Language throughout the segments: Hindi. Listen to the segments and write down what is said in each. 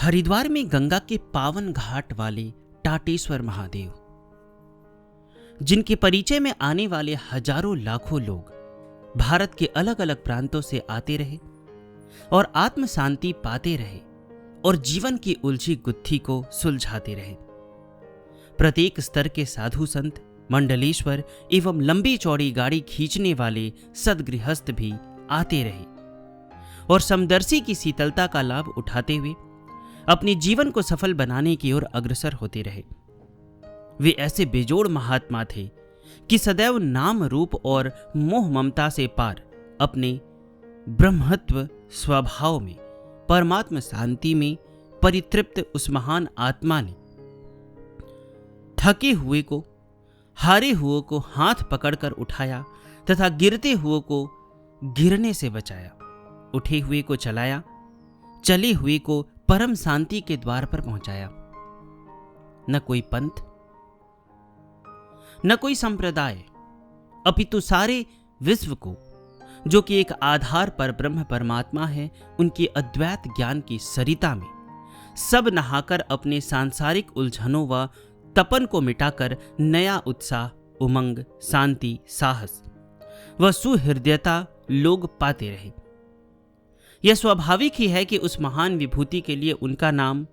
हरिद्वार में गंगा के पावन घाट वाले टाटेश्वर महादेव, जिनके परिचय में आने वाले हजारों लाखों लोग भारत के अलग अलग प्रांतों से आते रहे और आत्म शांति पाते रहे और जीवन की उलझी गुत्थी को सुलझाते रहे। प्रत्येक स्तर के साधु संत, मंडलेश्वर एवं लंबी चौड़ी गाड़ी खींचने वाले सदगृहस्थ भी आते रहे और समदर्शी की शीतलता का लाभ उठाते हुए अपने जीवन को सफल बनाने की ओर अग्रसर होते रहे। वे ऐसे बेजोड़ महात्मा थे कि सदैव नाम रूप और मोह ममता से पार अपने ब्रह्मत्व स्वभाव में परमात्म शांति में परितृप्त उस महान आत्मा ने थके हुए को, हारे हुए को हाथ पकड़कर उठाया तथा गिरते हुए को गिरने से बचाया, उठे हुए को चलाया, चले हुए को परम शांति के द्वार पर पहुंचाया। न कोई पंथ, न कोई संप्रदाय, अपितु सारे विश्व को, जो कि एक आधार पर ब्रह्म परमात्मा है, उनकी अद्वैत ज्ञान की सरिता में सब नहाकर अपने सांसारिक उलझनों व तपन को मिटाकर नया उत्साह, उमंग, शांति, साहस व सुहृदयता लोग पाते रहे। यह स्वाभाविक ही है कि उस महान विभूति के लिए उनका नाम,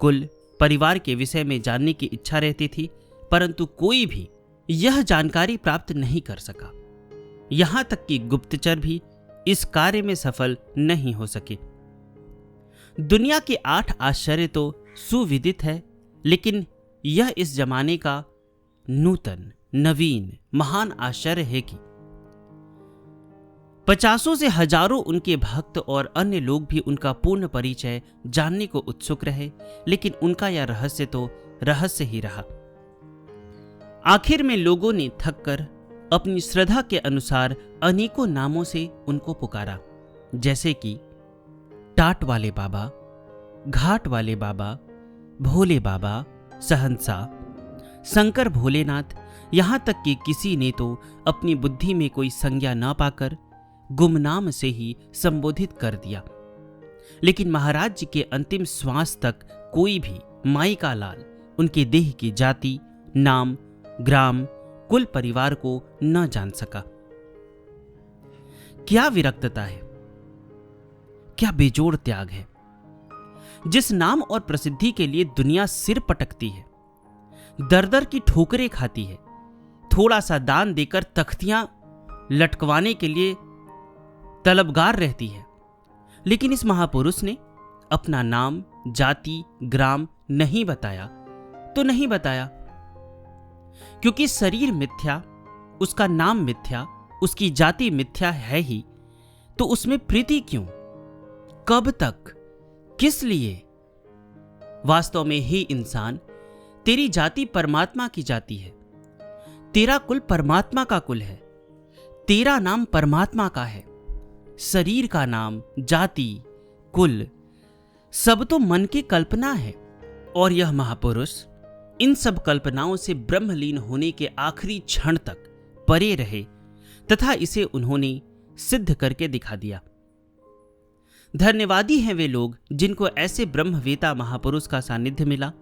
कुल, परिवार के विषय में जानने की इच्छा रहती थी, परंतु कोई भी यह जानकारी प्राप्त नहीं कर सका। यहां तक कि गुप्तचर भी इस कार्य में सफल नहीं हो सके। दुनिया के 8 आश्चर्य तो सुविदित है, लेकिन यह इस जमाने का नूतन, नवीन, महान आश्चर्य है कि 50 से हजारों उनके भक्त और अन्य लोग भी उनका पूर्ण परिचय जानने को उत्सुक रहे, लेकिन उनका यह रहस्य तो रहस्य ही रहा। आखिर में लोगों ने थककर अपनी श्रद्धा के अनुसार अनेकों नामों से उनको पुकारा, जैसे कि टाट वाले बाबा, घाट वाले बाबा, भोले बाबा, सहंसा, शंकर भोलेनाथ, यहां तक कि किसी ने तो अपनी बुद्धि में कोई संज्ञा न पाकर गुमनाम से ही संबोधित कर दिया। लेकिन महाराज जी के अंतिम श्वास तक कोई भी माई का लाल उनके देह की जाति, नाम, ग्राम, कुल, परिवार को न जान सका। क्या विरक्तता है, क्या बेजोड़ त्याग है। जिस नाम और प्रसिद्धि के लिए दुनिया सिर पटकती है, दर दर की ठोकरें खाती है, थोड़ा सा दान देकर तख्तियां लटकवाने के लिए तलबगार रहती है, लेकिन इस महापुरुष ने अपना नाम, जाति, ग्राम नहीं बताया तो नहीं बताया, क्योंकि शरीर मिथ्या, उसका नाम मिथ्या, उसकी जाति मिथ्या है ही, तो उसमें प्रीति क्यों, कब तक, किस लिए। वास्तव में ही इंसान, तेरी जाति परमात्मा की जाति है, तेरा कुल परमात्मा का कुल है, तेरा नाम परमात्मा का है। शरीर का नाम, जाति, कुल सब तो मन की कल्पना है, और यह महापुरुष इन सब कल्पनाओं से ब्रह्मलीन होने के आखिरी क्षण तक परे रहे तथा इसे उन्होंने सिद्ध करके दिखा दिया। धन्यवादी हैं वे लोग जिनको ऐसे ब्रह्मवेता महापुरुष का सानिध्य मिला,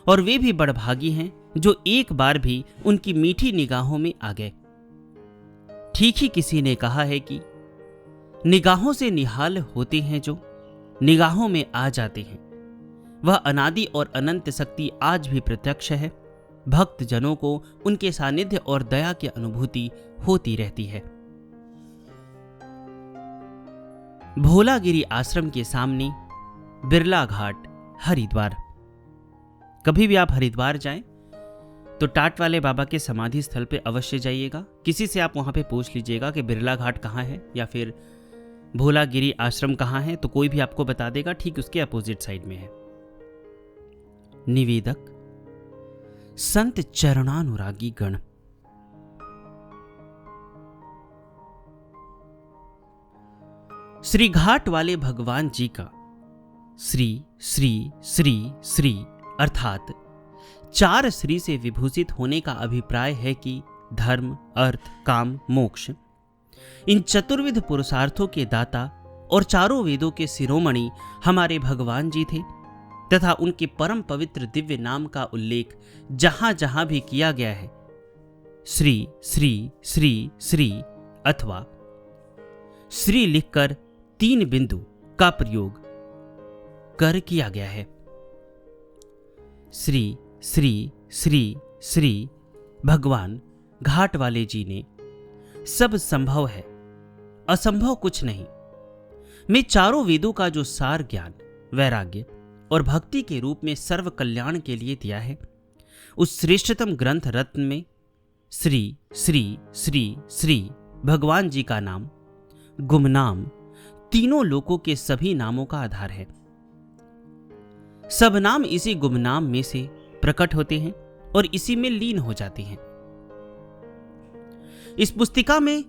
और वे भी बड़भागी हैं जो एक बार भी उनकी मीठी निगाहों में आ गए। ठीक ही किसी ने कहा है कि निगाहों से निहाल होते हैं जो निगाहों में आ जाते हैं। वह अनादि और अनंत शक्ति आज भी प्रत्यक्ष है। भक्त जनों को उनके सानिध्य और दया की अनुभूति होती रहती है। भोलागिरी आश्रम के सामने बिरला घाट, हरिद्वार। कभी भी आप हरिद्वार जाएं तो टाट वाले बाबा के समाधि स्थल पे अवश्य जाइएगा। किसी से आप वहां पे पूछ लीजिएगा कि बिरला घाट कहाँ है या फिर भोलागिरी आश्रम कहाँ है, तो कोई भी आपको बता देगा। ठीक उसके अपोजिट साइड में है। निवेदक संत चरणानुरागी गण। श्री घाट वाले भगवान जी का श्री श्री श्री श्री अर्थात 4 श्री से विभूषित होने का अभिप्राय है कि धर्म, अर्थ, काम, मोक्ष, इन चतुर्विध पुरुषार्थों के दाता और चारों वेदों के शिरोमणि हमारे भगवान जी थे। तथा उनके परम पवित्र दिव्य नाम का उल्लेख जहां जहां भी किया गया है, श्री श्री श्री श्री अथवा श्री लिखकर 3 बिंदु का प्रयोग कर किया गया है। श्री श्री श्री श्री भगवान घाट वाले जी ने सब संभव है, असंभव कुछ नहीं में चारों वेदों का जो सार ज्ञान, वैराग्य और भक्ति के रूप में सर्व कल्याण के लिए दिया है, उस श्रेष्ठतम ग्रंथ रत्न में श्री श्री श्री श्री भगवान जी का नाम, गुमनाम, तीनों लोकों के सभी नामों का आधार है। सब नाम इसी गुमनाम में से प्रकट होते हैं और इसी में लीन हो जाते हैं। इस पुस्तिका में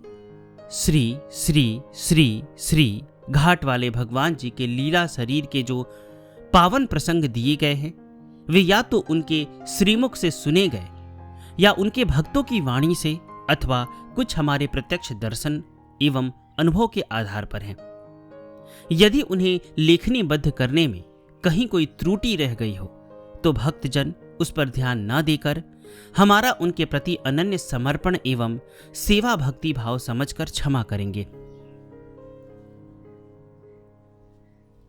श्री श्री श्री श्री घाट वाले भगवान जी के लीला शरीर के जो पावन प्रसंग दिए गए हैं, वे या तो उनके श्रीमुख से सुने गए या उनके भक्तों की वाणी से अथवा कुछ हमारे प्रत्यक्ष दर्शन एवं अनुभव के आधार पर हैं। यदि उन्हें लेखनीबद्ध करने में कहीं कोई त्रुटि रह गई हो तो भक्तजन उस पर ध्यान न देकर हमारा उनके प्रति अनन्य समर्पण एवं सेवा भक्ति भाव समझकर क्षमा करेंगे।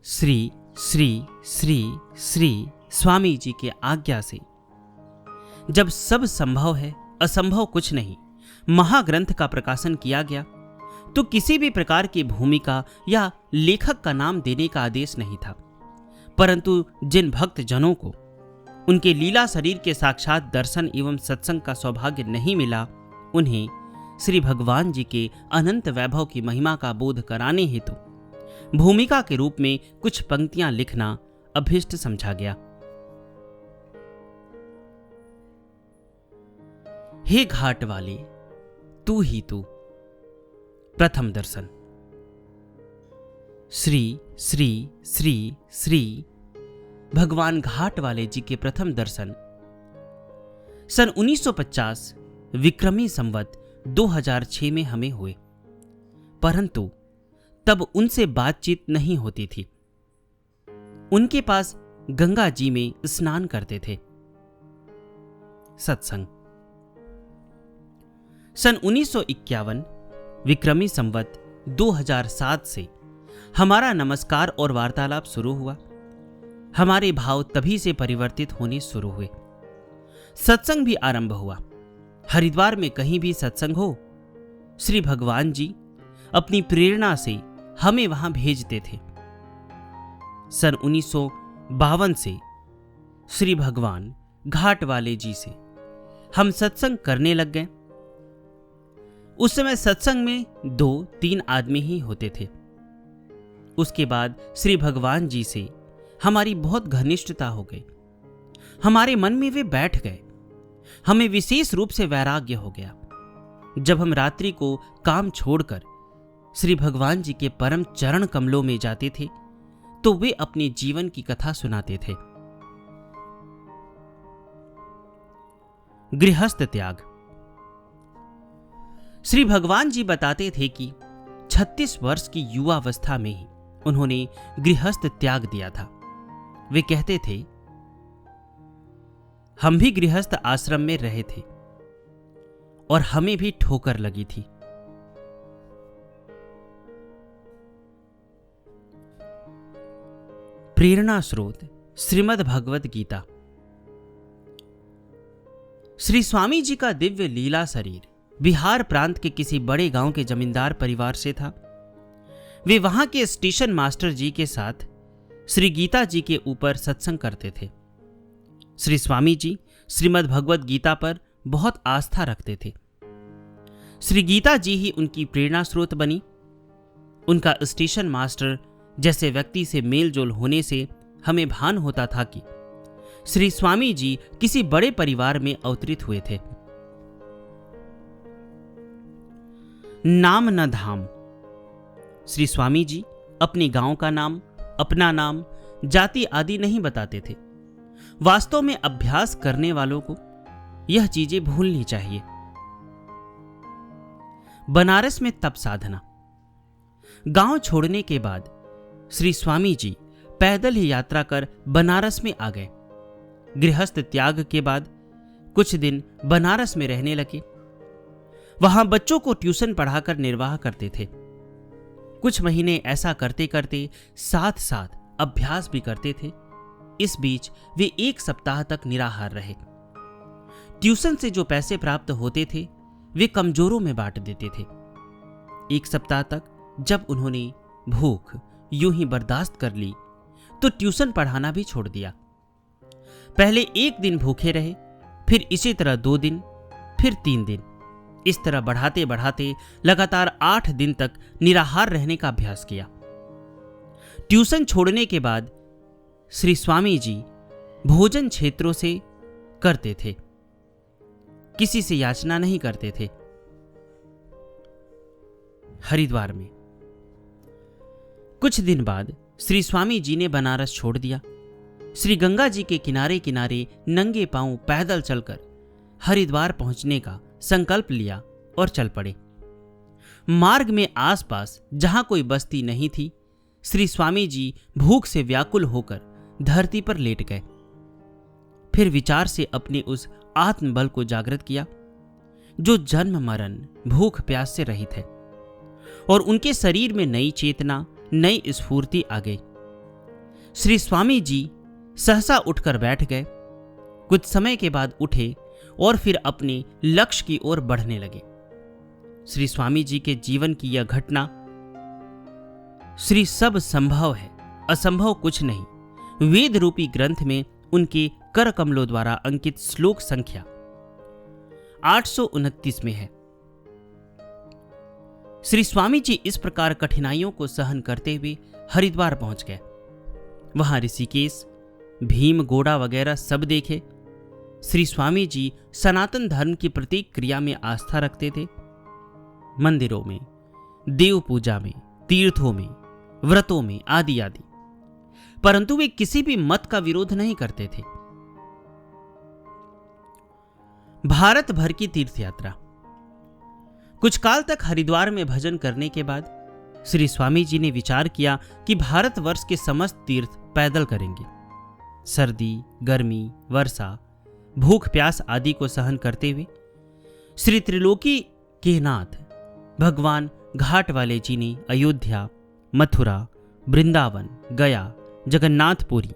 श्री श्री श्री श्री स्वामी जी के आज्ञा से जब सब संभव है, असंभव कुछ नहीं, महाग्रंथ का प्रकाशन किया गया तो किसी भी प्रकार की भूमिका या लेखक का नाम देने का आदेश नहीं था, परंतु जिन भक्त जनों को उनके लीला शरीर के साक्षात दर्शन एवं सत्संग का सौभाग्य नहीं मिला, उन्हें श्री भगवान जी के अनंत वैभव की महिमा का बोध कराने हेतु भूमिका के रूप में कुछ पंक्तियां लिखना अभिष्ट समझा गया। हे घाट वाले, तू ही तू, प्रथम दर्शन। श्री श्री श्री श्री भगवान घाट वाले जी के प्रथम दर्शन सन 1950 विक्रमी संवत 2006 में हमें हुए, परंतु तब उनसे बातचीत नहीं होती थी। उनके पास गंगा जी में स्नान करते थे। सत्संग सन 1951 विक्रमी संवत 2007 से हमारा नमस्कार और वार्तालाप शुरू हुआ। हमारे भाव तभी से परिवर्तित होने शुरू हुए। सत्संग भी आरंभ हुआ। हरिद्वार में कहीं भी सत्संग हो, श्री भगवान जी अपनी प्रेरणा से हमें वहां भेजते थे। सन 1952 से श्री भगवान घाट वाले जी से हम सत्संग करने लग गए। उस समय सत्संग में 2-3 आदमी ही होते थे। उसके बाद श्री भगवान जी से हमारी बहुत घनिष्ठता हो गई। हमारे मन में वे बैठ गए। हमें विशेष रूप से वैराग्य हो गया। जब हम रात्रि को काम छोड़कर श्री भगवान जी के परम चरण कमलों में जाते थे तो वे अपने जीवन की कथा सुनाते थे। गृहस्थ त्याग। श्री भगवान जी बताते थे कि 36 वर्ष की युवावस्था में ही उन्होंने गृहस्थ त्याग दिया था। वे कहते थे, हम भी गृहस्थ आश्रम में रहे थे और हमें भी ठोकर लगी थी। प्रेरणा स्रोत श्रीमद् भगवद गीता। श्री स्वामी जी का दिव्य लीला शरीर बिहार प्रांत के किसी बड़े गांव के जमींदार परिवार से था। वे वहां के स्टेशन मास्टर जी के साथ श्री गीता जी के ऊपर सत्संग करते थे। श्री स्वामी जी श्रीमद् भगवद गीता पर बहुत आस्था रखते थे। श्री गीता जी ही उनकी प्रेरणा स्रोत बनी। उनका स्टेशन मास्टर जैसे व्यक्ति से मेलजोल होने से हमें भान होता था कि श्री स्वामी जी किसी बड़े परिवार में अवतरित हुए थे। नाम न धाम। श्री स्वामी जी अपने गांव का नाम, अपना नाम, जाति आदि नहीं बताते थे। वास्तव में अभ्यास करने वालों को यह चीजें भूलनी चाहिए। बनारस में तप साधना। गांव छोड़ने के बाद श्री स्वामी जी पैदल ही यात्रा कर बनारस में आ गए। गृहस्थ त्याग के बाद कुछ दिन बनारस में रहने लगे। वहां बच्चों को ट्यूशन पढ़ाकर निर्वाह करते थे। कुछ महीने ऐसा करते करते साथ साथ अभ्यास भी करते थे। इस बीच वे 1 सप्ताह तक निराहार रहे। ट्यूशन से जो पैसे प्राप्त होते थे वे कमजोरों में बांट देते थे। 1 सप्ताह तक जब उन्होंने भूख यूं ही बर्दाश्त कर ली तो ट्यूशन पढ़ाना भी छोड़ दिया। पहले 1 दिन भूखे रहे, फिर इसी तरह 2 दिन, फिर 3 दिन। इस तरह बढ़ाते बढ़ाते लगातार 8 दिन तक निराहार रहने का अभ्यास किया। ट्यूशन छोड़ने के बाद श्री स्वामी जी भोजन क्षेत्रों से करते थे, किसी से याचना नहीं करते थे। हरिद्वार में कुछ दिन बाद श्री स्वामी जी ने बनारस छोड़ दिया। श्री गंगा जी के किनारे किनारे नंगे पांव पैदल चलकर हरिद्वार पहुंचने का संकल्प लिया और चल पड़े। मार्ग में आसपास जहां कोई बस्ती नहीं थी, श्री स्वामी जी भूख से व्याकुल होकर धरती पर लेट गए। फिर विचार से अपने उस आत्मबल को जागृत किया जो जन्म मरण भूख प्यास से रहित है, और उनके शरीर में नई चेतना, नई स्फूर्ति आ गई। श्री स्वामी जी सहसा उठकर बैठ गए। कुछ समय के बाद उठे और फिर अपने लक्ष्य की ओर बढ़ने लगे। श्री स्वामी जी के जीवन की यह घटना श्री सब संभव है, असंभव कुछ नहीं वेद रूपी ग्रंथ में उनके कर कमलों द्वारा अंकित श्लोक संख्या 829 में है। श्री स्वामी जी इस प्रकार कठिनाइयों को सहन करते हुए हरिद्वार पहुंच गए। वहां ऋषिकेश, भीम गोड़ा वगैरह सब देखे। श्री स्वामी जी सनातन धर्म की प्रतीक क्रिया में आस्था रखते थे। मंदिरों में, देव पूजा में, तीर्थों में, व्रतों में आदि आदि, परंतु वे किसी भी मत का विरोध नहीं करते थे। भारत भर की तीर्थ यात्रा। कुछ काल तक हरिद्वार में भजन करने के बाद श्री स्वामी जी ने विचार किया कि भारतवर्ष के समस्त तीर्थ पैदल करेंगे। सर्दी, गर्मी, वर्षा, भूख प्यास आदि को सहन करते हुए श्री त्रिलोकी के नाथ भगवान घाट वाले जी ने अयोध्या, मथुरा, वृंदावन, गया, जगन्नाथपुरी,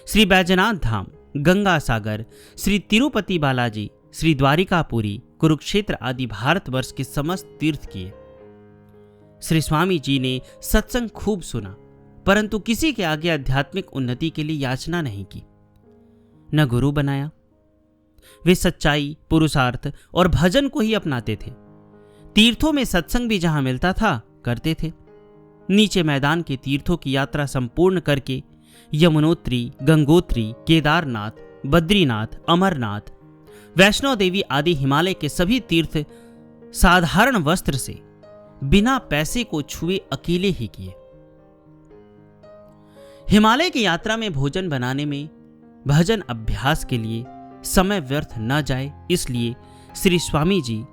श्री बैजनाथ धाम, गंगा सागर, श्री तिरुपति बालाजी, श्री द्वारिकापुरी, कुरुक्षेत्र आदि भारतवर्ष के समस्त तीर्थ किए। श्री स्वामी जी ने सत्संग खूब सुना, परंतु किसी के आगे आध्यात्मिक उन्नति के लिए याचना नहीं की, न गुरु बनाया। वे सच्चाई, पुरुषार्थ और भजन को ही अपनाते थे। तीर्थों में सत्संग भी जहां मिलता था करते थे। नीचे मैदान के तीर्थों की यात्रा संपूर्ण करके यमुनोत्री, गंगोत्री, केदारनाथ, बद्रीनाथ, अमरनाथ, वैष्णो देवी आदि हिमालय के सभी तीर्थ साधारण वस्त्र से बिना पैसे को छुए अकेले ही किए। हिमालय की यात्रा में भोजन बनाने में भजन अभ्यास के लिए समय व्यर्थ न जाए, इसलिए श्री स्वामी जी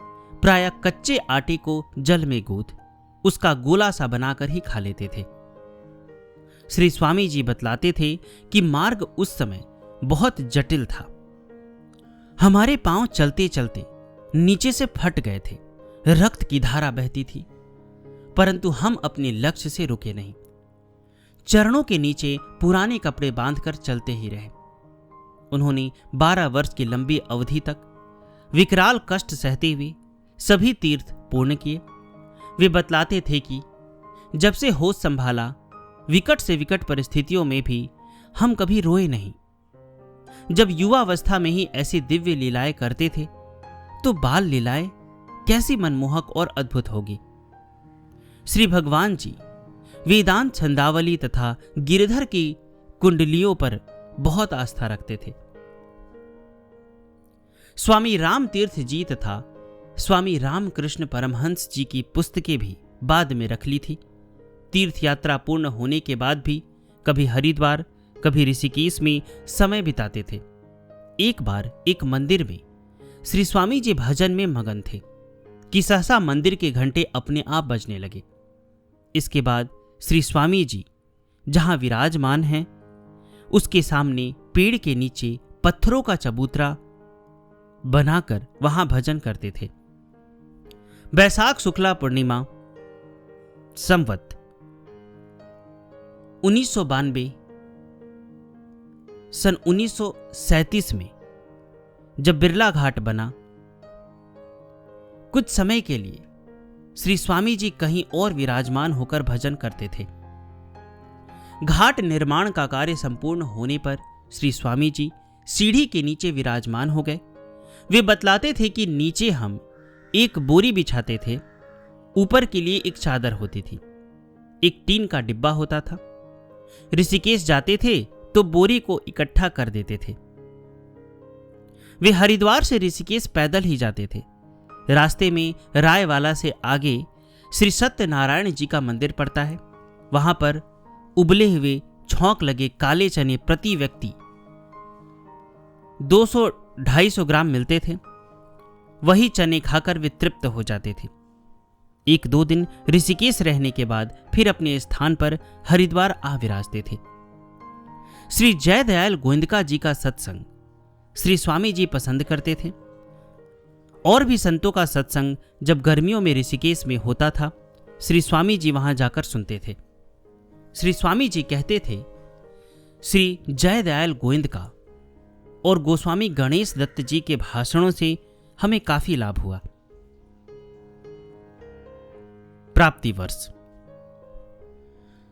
प्रायः कच्चे आटे को जल में गूंथ उसका गोला सा बनाकर ही खा लेते थे। श्री स्वामी जी बतलाते थे कि मार्ग उस समय बहुत जटिल था। हमारे पांव चलते चलते नीचे से फट गए थे, रक्त की धारा बहती थी, परंतु हम अपने लक्ष्य से रुके नहीं। चरणों के नीचे पुराने कपड़े बांधकर चलते ही रहे। उन्होंने 12 वर्ष की लंबी अवधि तक विकराल कष्ट सहते हुए सभी तीर्थ पूर्ण किए। वे बतलाते थे कि जब से होश संभाला, विकट से विकट परिस्थितियों में भी हम कभी रोए नहीं। जब युवावस्था में ही ऐसी दिव्य लीलाएं करते थे, तो बाल लीलाएं कैसी मनमोहक और अद्भुत होगी। श्री भगवान जी वेदांत, छंदावली तथा गिरधर की कुंडलियों पर बहुत आस्था रखते थे। स्वामी राम तीर्थ जी तथा स्वामी रामकृष्ण परमहंस जी की पुस्तकें भी बाद में रख ली थी। तीर्थ यात्रा पूर्ण होने के बाद भी कभी हरिद्वार, कभी ऋषिकेश में समय बिताते थे। एक बार एक मंदिर में श्री स्वामी जी भजन में मगन थे कि सहसा मंदिर के घंटे अपने आप बजने लगे। इसके बाद श्री स्वामी जी जहां विराजमान हैं, उसके सामने पेड़ के नीचे पत्थरों का चबूतरा बनाकर वहां भजन करते थे। बैसाख शुक्ला पूर्णिमा संवत 1992 सन 1937 में जब बिरला घाट बना, कुछ समय के लिए श्री स्वामी जी कहीं और विराजमान होकर भजन करते थे। घाट निर्माण का कार्य संपूर्ण होने पर श्री स्वामी जी सीढ़ी के नीचे विराजमान हो गए। वे बतलाते थे कि नीचे हम एक बोरी बिछाते थे, ऊपर के लिए एक चादर होती थी, एक टीन का डिब्बा होता था। ऋषिकेश जाते थे तो बोरी को इकट्ठा कर देते थे। वे हरिद्वार से ऋषिकेश पैदल ही जाते थे। रास्ते में रायवाला से आगे श्री सत्यनारायण जी का मंदिर पड़ता है। वहां पर उबले हुए छौंक लगे काले चने प्रति व्यक्ति 200-250 ग्राम मिलते थे। वही चने खाकर वे तृप्त हो जाते थे। 1-2 दिन ऋषिकेश रहने के बाद फिर अपने स्थान पर हरिद्वार आ विराजते थे। श्री जयदयाल गोविंदका जी का सत्संग श्री स्वामी जी पसंद करते थे। और भी संतों का सत्संग जब गर्मियों में ऋषिकेश में होता था, श्री स्वामी जी वहां जाकर सुनते थे। श्री स्वामी जी कहते थे, श्री जयदयाल गोविंदका और गोस्वामी गणेश दत्त जी के भाषणों से हमें काफी लाभ हुआ। प्राप्ति वर्ष।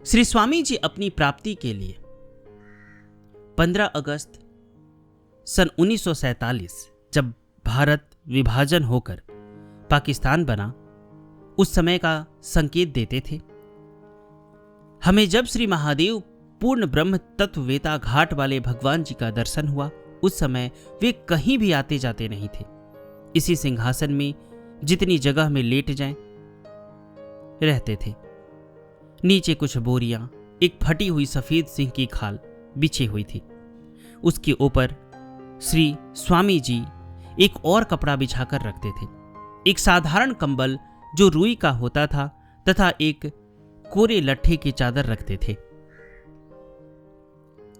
श्री स्वामी जी अपनी प्राप्ति के लिए 15 अगस्त सन 1947 जब भारत विभाजन होकर पाकिस्तान बना, उस समय का संकेत देते थे। हमें जब श्री महादेव पूर्ण ब्रह्म तत्ववेता घाट वाले भगवान जी का दर्शन हुआ, उस समय वे कहीं भी आते जाते नहीं थे। इसी सिंहासन में जितनी जगह में लेट जाएं रहते थे। नीचे कुछ बोरियां, एक फटी हुई सफेद सिंह की खाल बिछी हुई थी। उसके ऊपर श्री स्वामी जी एक और कपड़ा बिछाकर रखते थे। एक साधारण कंबल जो रुई का होता था तथा एक कोरे लट्ठे की चादर रखते थे।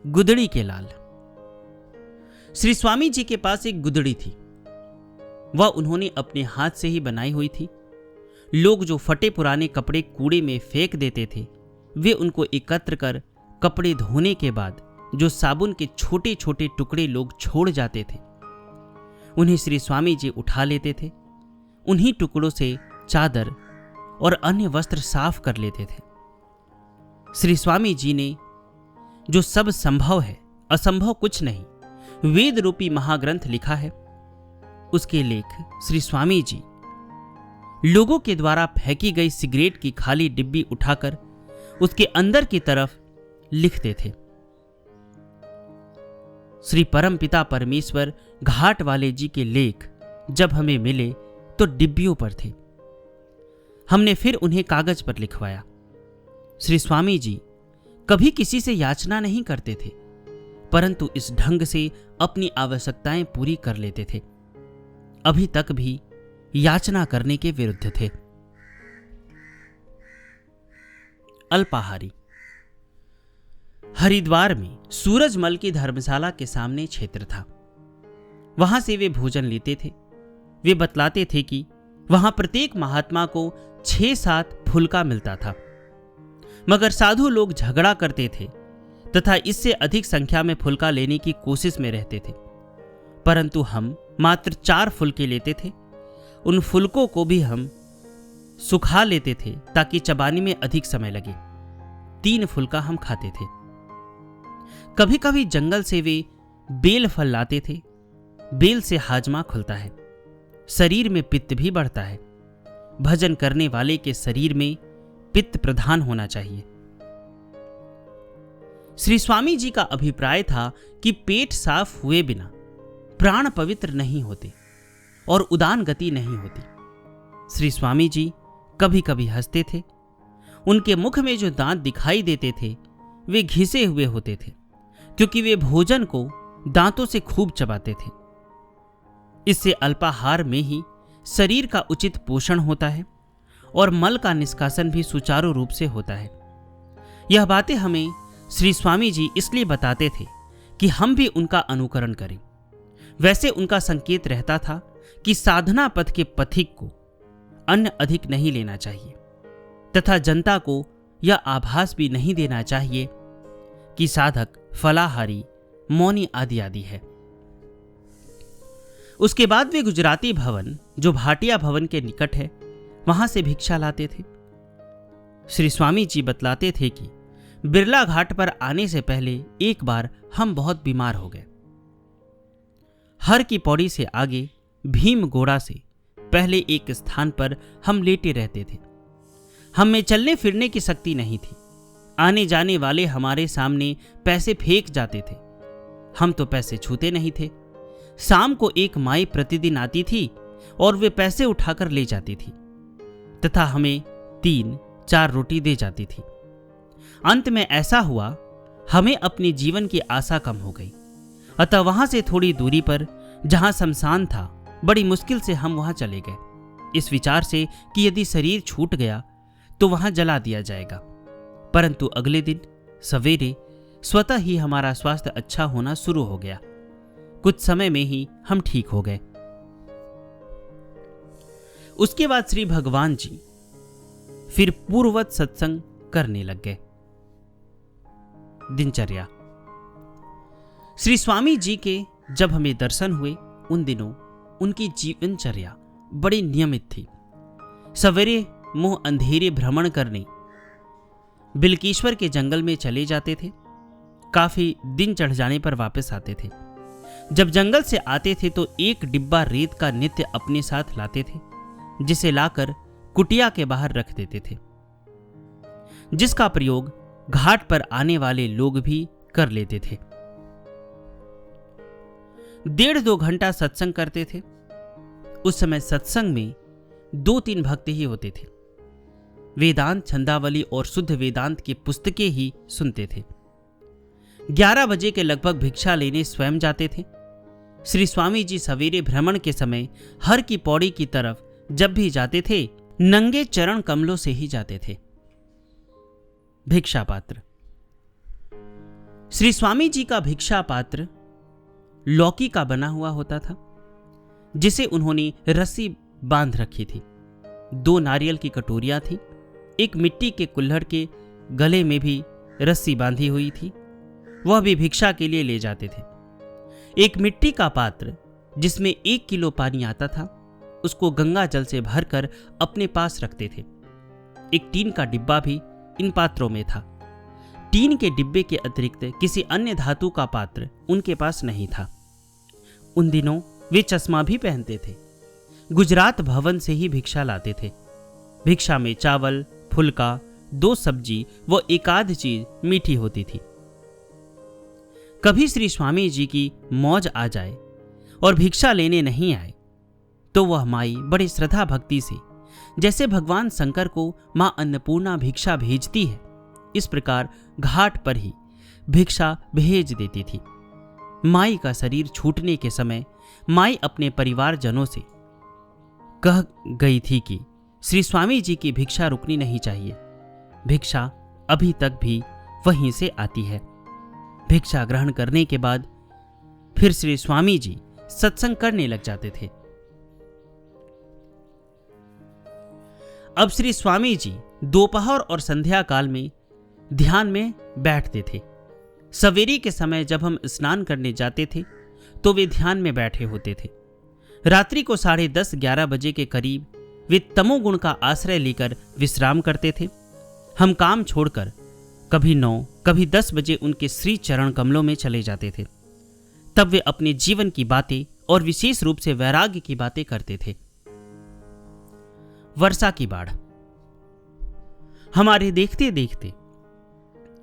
गुदड़ी के लाल। श्री स्वामी जी के पास एक गुदड़ी थी। वह उन्होंने अपने हाथ से ही बनाई हुई थी। लोग जो फटे पुराने कपड़े कूड़े में फेंक देते थे, वे उनको एकत्र कर कपड़े धोने के बाद जो साबुन के छोटे छोटे टुकड़े लोग छोड़ जाते थे, उन्हें श्री स्वामी जी उठा लेते थे। उन्हीं टुकड़ों से चादर और अन्य वस्त्र साफ कर लेते थे। श्री स्वामी जी ने जो सब संभव है, असंभव कुछ नहीं, वेद रूपी महाग्रंथ लिखा है। उसके लेख श्री स्वामी जी लोगों के द्वारा फेंकी गई सिगरेट की खाली डिब्बी उठाकर उसके अंदर की तरफ लिखते थे। श्री परमपिता परमेश्वर घाट वाले जी के लेख जब हमें मिले तो डिब्बियों पर थे। हमने फिर उन्हें कागज पर लिखवाया। श्री स्वामी जी कभी किसी से याचना नहीं करते थे, परंतु इस ढंग से अपनी आवश्यकताएं पूरी कर लेते थे। अभी तक भी याचना करने के विरुद्ध थे। अल्पाहारी। हरिद्वार में सूरजमल की धर्मशाला के सामने क्षेत्र था। वहां से वे भोजन लेते थे। वे बतलाते थे कि वहां प्रत्येक महात्मा को 6-7 फुलका मिलता था, मगर साधु लोग झगड़ा करते थे तथा इससे अधिक संख्या में फुलका लेने की कोशिश में रहते थे। परंतु हम मात्र 4 फुलके लेते थे। उन फुलकों को भी हम सुखा लेते थे ताकि चबाने में अधिक समय लगे। 3 फुलका हम खाते थे। कभी कभी जंगल से वे बेल फल लाते थे। बेल से हाजमा खुलता है, शरीर में पित्त भी बढ़ता है। भजन करने वाले के शरीर में पित्त प्रधान होना चाहिए। श्री स्वामी जी का अभिप्राय था कि पेट साफ हुए बिना प्राण पवित्र नहीं होते और उदान गति नहीं होती। श्री स्वामी जी कभी कभी हंसते थे। उनके मुख में जो दांत दिखाई देते थे वे घिसे हुए होते थे, क्योंकि वे भोजन को दांतों से खूब चबाते थे। इससे अल्पाहार में ही शरीर का उचित पोषण होता है और मल का निष्कासन भी सुचारू रूप से होता है। यह बातें हमें श्री स्वामी जी इसलिए बताते थे कि हम भी उनका अनुकरण करें। वैसे उनका संकेत रहता था कि साधना पथ के पथिक को अन्न अधिक नहीं लेना चाहिए तथा जनता को यह आभास भी नहीं देना चाहिए कि साधक फलाहारी, मौनी आदि आदि है। उसके बाद वे गुजराती भवन, जो भाटिया भवन के निकट है, वहां से भिक्षा लाते थे। श्री स्वामी जी बतलाते थे कि बिरला घाट पर आने से पहले एक बार हम बहुत बीमार हो गए। हर की पौड़ी से आगे भीम गोड़ा से पहले एक स्थान पर हम लेटे रहते थे। हम में चलने फिरने की शक्ति नहीं थी। आने जाने वाले हमारे सामने पैसे फेंक जाते थे। हम तो पैसे छूते नहीं थे। शाम को एक माई प्रतिदिन आती थी और वे पैसे उठाकर ले जाती थी तथा हमें 3-4 रोटी दे जाती थी। अंत में ऐसा हुआ, हमें अपने जीवन की आशा कम हो गई। अतः वहां से थोड़ी दूरी पर जहां शमशान था, बड़ी मुश्किल से हम वहां चले गए, इस विचार से कि यदि शरीर छूट गया तो वहां जला दिया जाएगा। परंतु अगले दिन सवेरे स्वतः ही हमारा स्वास्थ्य अच्छा होना शुरू हो गया। कुछ समय में ही हम ठीक हो गए। उसके बाद श्री भगवान जी फिर पूर्ववत सत्संग करने लग गए। दिनचर्या। श्री स्वामी जी के जब हमें दर्शन हुए, उन दिनों उनकी जीवनचर्या बड़ी नियमित थी। सवेरे मुंह अंधेरे भ्रमण करने बिल्केश्वर के जंगल में चले जाते थे। काफी दिन चढ़ जाने पर वापस आते थे। जब जंगल से आते थे तो एक डिब्बा रेत का नित्य अपने साथ लाते थे, जिसे लाकर कुटिया के बाहर रख देते थे, जिसका प्रयोग घाट पर आने वाले लोग भी कर लेते थे। 1.5-2 घंटा सत्संग करते थे। उस समय सत्संग में 2-3 भक्त ही होते थे। वेदांत, छंदावली और शुद्ध वेदांत की पुस्तकें ही सुनते थे। 11 बजे के लगभग भिक्षा लेने स्वयं जाते थे। श्री स्वामी जी सवेरे भ्रमण के समय हर की पौड़ी की तरफ जब भी जाते थे, नंगे चरण कमलों से ही जाते थे। भिक्षा पात्र। श्री स्वामी जी का भिक्षा पात्र लौकी का बना हुआ होता था, जिसे उन्होंने रस्सी बांध रखी थी। 2 नारियल की कटोरियां थी। एक मिट्टी के कुल्हड़ के गले में भी रस्सी बांधी हुई थी, वह भी भिक्षा के लिए ले जाते थे। एक मिट्टी का पात्र जिसमें 1 किलो पानी आता था, उसको गंगा जल से भरकर अपने पास रखते थे। एक टीन का डिब्बा भी इन पात्रों में था। टीन के डिब्बे के अतिरिक्त किसी अन्य धातु का पात्र उनके पास नहीं था। उन दिनों वे चश्मा भी पहनते थे। गुजरात भवन से ही भिक्षा लाते थे। भिक्षा में चावल, फुल्का, 2 सब्जी व एकाध चीज मीठी होती थी। कभी श्री स्वामी जी की मौज आ जाए और भिक्षा लेने नहीं आए तो वह माई बड़ी श्रद्धा भक्ति से, जैसे भगवान शंकर को मां अन्नपूर्णा भिक्षा भेजती है, इस प्रकार घाट पर ही भिक्षा भेज देती थी। माई का शरीर छूटने के समय माई अपने परिवारजनों से कह गई थी कि श्री स्वामी जी की भिक्षा रुकनी नहीं चाहिए। भिक्षा अभी तक भी वहीं से आती है। भिक्षा ग्रहण करने के बाद फिर श्री स्वामी जी सत्संग करने लग जाते थे। अब श्री स्वामी जी दोपहर और संध्या काल में ध्यान में बैठते थे। सवेरे के समय जब हम स्नान करने जाते थे तो वे ध्यान में बैठे होते थे। रात्रि को 10:30-11 बजे के करीब वे तमोगुण का आश्रय लेकर विश्राम करते थे। हम काम छोड़कर कभी 9, कभी 10 बजे उनके श्री चरण कमलों में चले जाते थे। तब वे अपने जीवन की बातें और विशेष रूप से वैराग्य की बातें करते थे। वर्षा की बाढ़। हमारे देखते देखते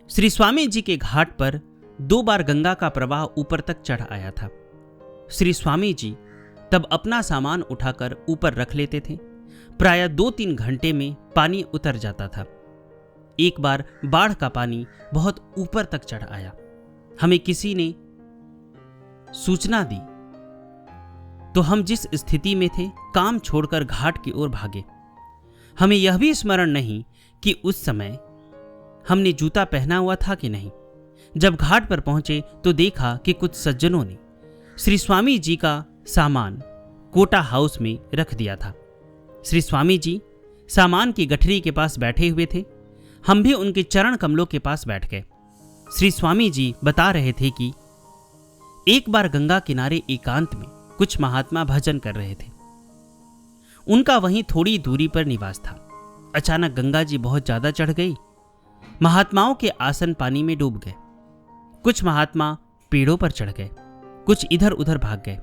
श्री स्वामी जी के घाट पर 2 बार गंगा का प्रवाह ऊपर तक चढ़ आया था। श्री स्वामी जी तब अपना सामान उठाकर ऊपर रख लेते थे। प्रायः 2-3 घंटे में पानी उतर जाता था। एक बार बाढ़ का पानी बहुत ऊपर तक चढ़ आया। हमें किसी ने सूचना दी तो हम जिस स्थिति में थे, काम छोड़कर घाट की ओर भागे। हमें यह भी स्मरण नहीं कि उस समय हमने जूता पहना हुआ था कि नहीं। जब घाट पर पहुंचे तो देखा कि कुछ सज्जनों ने श्री स्वामी जी का सामान कोटा हाउस में रख दिया था। श्री स्वामी जी सामान की गठरी के पास बैठे हुए थे। हम भी उनके चरण कमलों के पास बैठ गए। श्री स्वामी जी बता रहे थे कि एक बार गंगा किनारे एकांत में कुछ महात्मा भजन कर रहे थे। उनका वहीं थोड़ी दूरी पर निवास था। अचानक गंगा जी बहुत ज्यादा चढ़ गई। महात्माओं के आसन पानी में डूब गए। कुछ महात्मा पेड़ों पर चढ़ गए, कुछ इधर उधर भाग गए।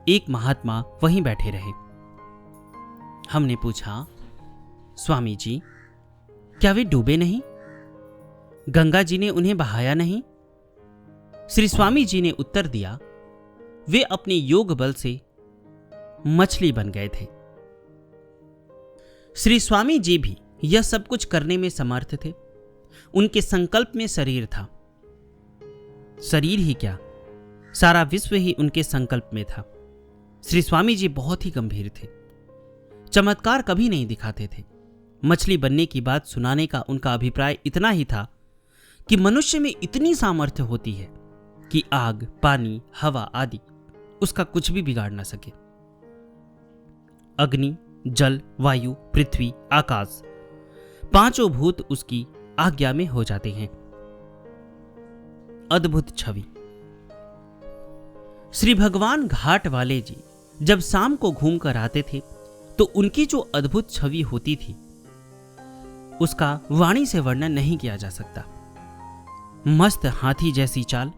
एक महात्मा वहीं बैठे रहे। हमने पूछा, स्वामी जी क्या वे डूबे नहीं? गंगा जी ने उन्हें बहाया नहीं? श्री स्वामी जी ने उत्तर दिया, वे अपने योग बल से मछली बन गए थे। श्री स्वामी जी भी यह सब कुछ करने में समर्थ थे। उनके संकल्प में शरीर था। शरीर ही क्या, सारा विश्व ही उनके संकल्प में था। श्री स्वामी जी बहुत ही गंभीर थे। चमत्कार कभी नहीं दिखाते थे। मछली बनने की बात सुनाने का उनका अभिप्राय इतना ही था कि मनुष्य में इतनी सामर्थ्य होती है कि आग, पानी, हवा आदि उसका कुछ भी बिगाड़ ना सके। अग्नि, जल, वायु, पृथ्वी, आकाश, पांचों भूत उसकी आज्ञा में हो जाते हैं। अद्भुत छवि। श्री भगवान घाट वाले जी जब शाम को घूम कर आते थे तो उनकी जो अद्भुत छवि होती थी उसका वाणी से वर्णन नहीं किया जा सकता। मस्त हाथी जैसी चाल,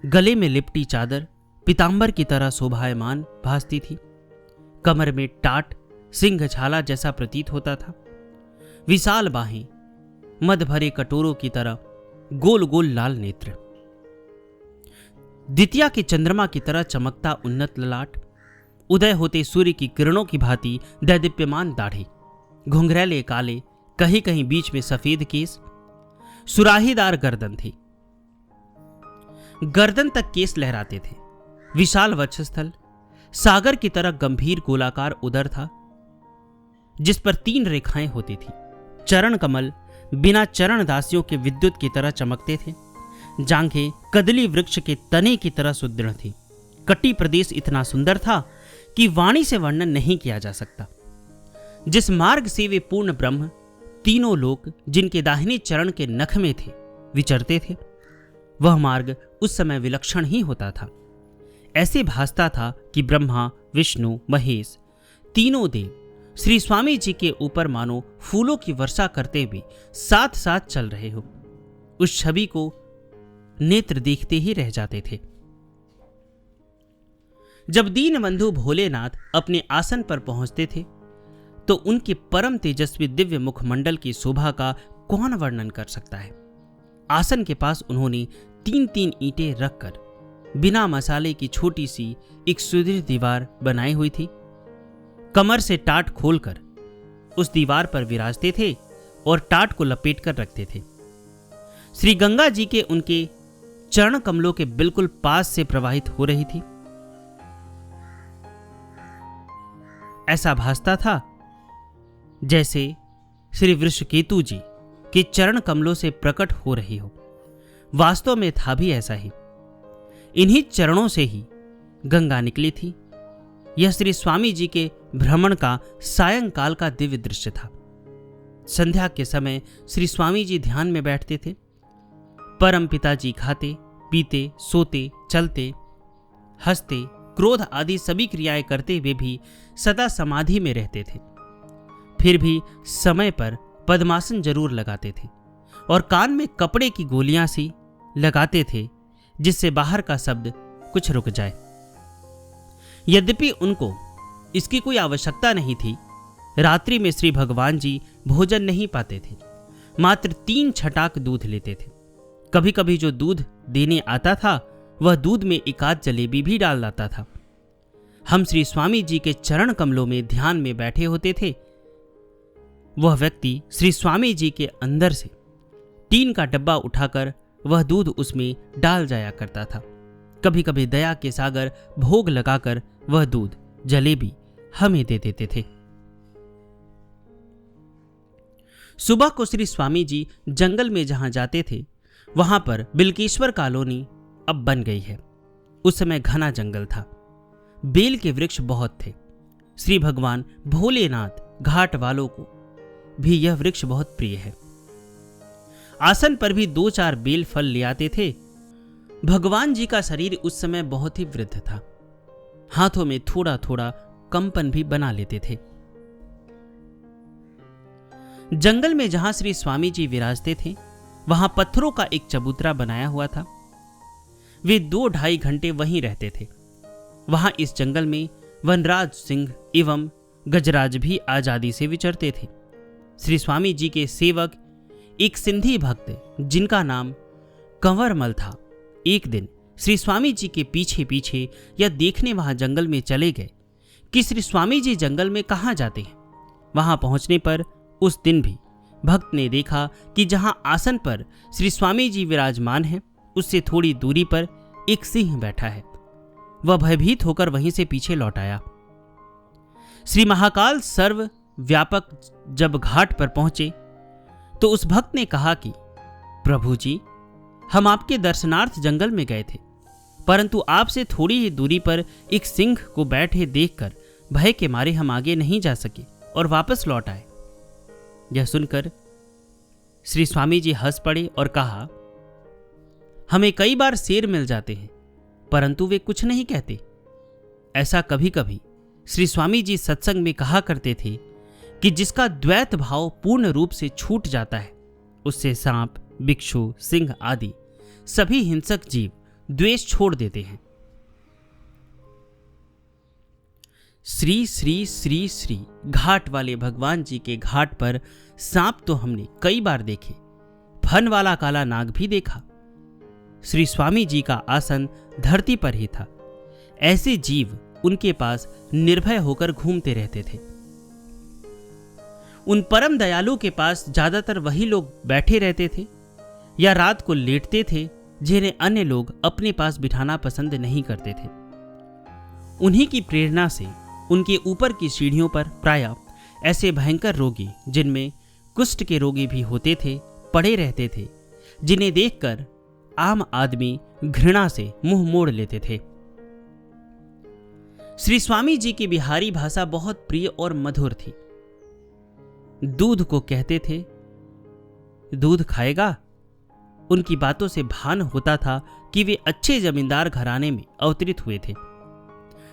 गले में लिपटी चादर पीतांबर की तरह शोभायमान भासती थी। कमर में टाट सिंह छाला जैसा प्रतीत होता था। विशाल बाहें, मद भरे कटोरों की तरह गोल गोल लाल नेत्र, द्वितीया के चंद्रमा की तरह चमकता उन्नत ललाट, उदय होते सूर्य की किरणों की भांति दैदीप्यमान दाढ़ी, घुंघरैले काले, कहीं कहीं बीच में सफेद केस, सुराहीदार गर्दन थी। गर्दन तक केस लहराते थे। विशाल वक्षस्थल, सागर की तरह गंभीर गोलाकार उदर था जिस पर 3 रेखाएं होती थी। चरण कमल बिना चरण दासियों के विद्युत की तरह चमकते थे। जांघें कदली वृक्ष के तने की तरह सुदृढ़ थी। कटी प्रदेश इतना सुंदर था कि वाणी से वर्णन नहीं किया जा सकता। जिस मार्ग से वे पूर्ण ब्रह्म, तीनों लोक जिनके दाहिने चरण के नख में थे, विचरते थे, वह मार्ग उस समय विलक्षण ही होता था। ऐसे भासता था कि ब्रह्मा, विष्णु, महेश तीनों देव श्री स्वामी जी के ऊपर मानो फूलों की वर्षा करते हुए साथ साथ चल रहे हो। उस छवि को नेत्र देखते ही रह जाते थे। जब दीनबंधु भोलेनाथ अपने आसन पर पहुंचते थे तो उनके परम तेजस्वी दिव्य मुखमंडल की शोभा का कौन वर्णन कर सकता है। आसन के पास उन्होंने 3-3 ईंटें रखकर बिना मसाले की छोटी सी एक सुदृढ़ दीवार बनाई हुई थी। कमर से टाट खोलकर उस दीवार पर विराजते थे और टाट को लपेट कर रखते थे। श्री गंगा जी के उनके चरण कमलों के बिल्कुल पास से प्रवाहित हो रही थी। ऐसा भासता था जैसे श्री वृषकेतु जी के चरण कमलों से प्रकट हो रही हो। वास्तव में था भी ऐसा ही। इन्हीं चरणों से ही गंगा निकली थी। यह श्री स्वामी जी के भ्रमण का सायंकाल का दिव्य दृश्य था। संध्या के समय श्री स्वामी जी ध्यान में बैठते थे। परम पिताजी खाते, पीते, सोते, चलते, हंसते, क्रोध आदि सभी क्रियाएं करते हुए भी सदा समाधि में रहते थे। फिर भी समय पर पद्मासन जरूर लगाते थे और कान में कपड़े की गोलियां सी लगाते थे जिससे बाहर का शब्द कुछ रुक जाए। यद्यपि उनको इसकी कोई आवश्यकता नहीं थी। रात्रि में श्री भगवान जी भोजन नहीं पाते थे, मात्र 3 छटाक दूध लेते थे। कभी कभी जो दूध देने आता था वह दूध में एकाध जलेबी भी डाल लाता था। हम श्री स्वामी जी के चरण कमलों में ध्यान में बैठे होते थे। वह व्यक्ति श्री स्वामी जी के अंदर से टीन का डब्बा उठाकर वह दूध उसमें डाल जाया करता था। कभी कभी दया के सागर भोग लगाकर वह दूध, जलेबी हमें दे देते थे। सुबह को श्री स्वामी जी जंगल में जहां जाते थे वहां पर बिल्केश्वर कॉलोनी अब बन गई है। उस समय घना जंगल था, बेल के वृक्ष बहुत थे। श्री भगवान भोलेनाथ घाट वालों को भी यह वृक्ष बहुत प्रिय है। आसन पर भी 2-4 बेल फल ले आते थे। भगवान जी का शरीर उस समय बहुत ही वृद्ध था, हाथों में थोड़ा थोड़ा कंपन भी बना लेते थे। जंगल में जहां श्री स्वामी जी विराजते थे, वहां पत्थरों का एक चबूतरा बनाया हुआ था। वे 2-2.5 घंटे वहीं रहते थे। वहां इस जंगल में वनराज सिंह एवं गजराज भी आजादी से विचरते थे। श्री स्वामी जी के सेवक एक सिंधी भक्त जिनका नाम कंवरमल था, एक दिन श्री स्वामी जी के पीछे पीछे यह देखने वहां जंगल में चले गए कि श्री स्वामी जी जंगल में कहाँ जाते हैं। वहां पहुंचने पर उस दिन भी भक्त ने देखा कि जहां आसन पर श्री स्वामी जी विराजमान हैं, उससे थोड़ी दूरी पर एक सिंह बैठा है। वह भयभीत होकर वहीं से पीछे लौट आया। श्री महाकाल सर्व व्यापक जब घाट पर पहुंचे तो उस भक्त ने कहा कि प्रभु जी, हम आपके दर्शनार्थ जंगल में गए थे, परंतु आपसे थोड़ी ही दूरी पर एक सिंह को बैठे देखकर भय के मारे हम आगे नहीं जा सके और वापस लौट आए। यह सुनकर श्री स्वामी जी हंस पड़े और कहा, हमें कई बार शेर मिल जाते हैं, परंतु वे कुछ नहीं कहते। ऐसा कभी कभी श्री स्वामी जी सत्संग में कहा करते थे कि जिसका द्वैत भाव पूर्ण रूप से छूट जाता है, उससे सांप, बिच्छू, सिंह आदि सभी हिंसक जीव द्वेष छोड़ देते हैं। श्री श्री श्री श्री घाट वाले भगवान जी के घाट पर सांप तो हमने कई बार देखे, फन वाला काला नाग भी देखा। श्री स्वामी जी का आसन धरती पर ही था। ऐसे जीव उनके पास निर्भय होकर घूमते रहते थे। उन परम दयालु के पास ज्यादातर वही लोग बैठे रहते थे या रात को लेटते थे जिन्हें अन्य लोग अपने पास बिठाना पसंद नहीं करते थे। उन्हीं की प्रेरणा से उनके ऊपर की सीढ़ियों पर प्रायः ऐसे भयंकर रोगी, जिनमें कुष्ठ के रोगी भी होते थे, पड़े रहते थे, जिन्हें देखकर आम आदमी घृणा से मुंह मोड़ लेते थे। श्री स्वामी जी की बिहारी भाषा बहुत प्रिय और मधुर थी। दूध को कहते थे, दूध खाएगा। उनकी बातों से भान होता था कि वे अच्छे जमींदार घराने में अवतरित हुए थे।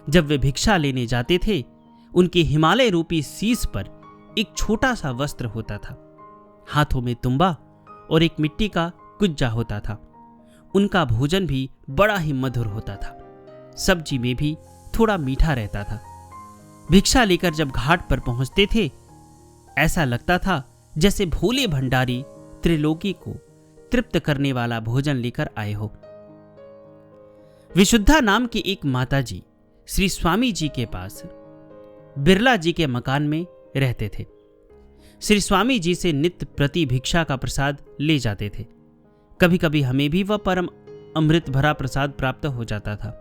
जब वे भिक्षा लेने जाते थे, उनके हिमालय रूपी शीश पर एक छोटा सा वस्त्र होता था, हाथों में तुम्बा और एक मिट्टी का कुज्जा होता था। उनका भोजन भी बड़ा ही मधुर होता था, सब्जी में भी थोड़ा मीठा रहता था। भिक्षा लेकर जब घाट पर पहुंचते थे, ऐसा लगता था जैसे भोले भंडारी त्रिलोकी को तृप्त करने वाला भोजन लेकर आए हो। विशुद्धा नाम की एक माताजी श्री स्वामी जी के पास बिरला जी के मकान में रहते थे। श्री स्वामी जी से नित्य प्रति भिक्षा का प्रसाद ले जाते थे। कभी कभी हमें भी वह परम अमृत भरा प्रसाद प्राप्त हो जाता था।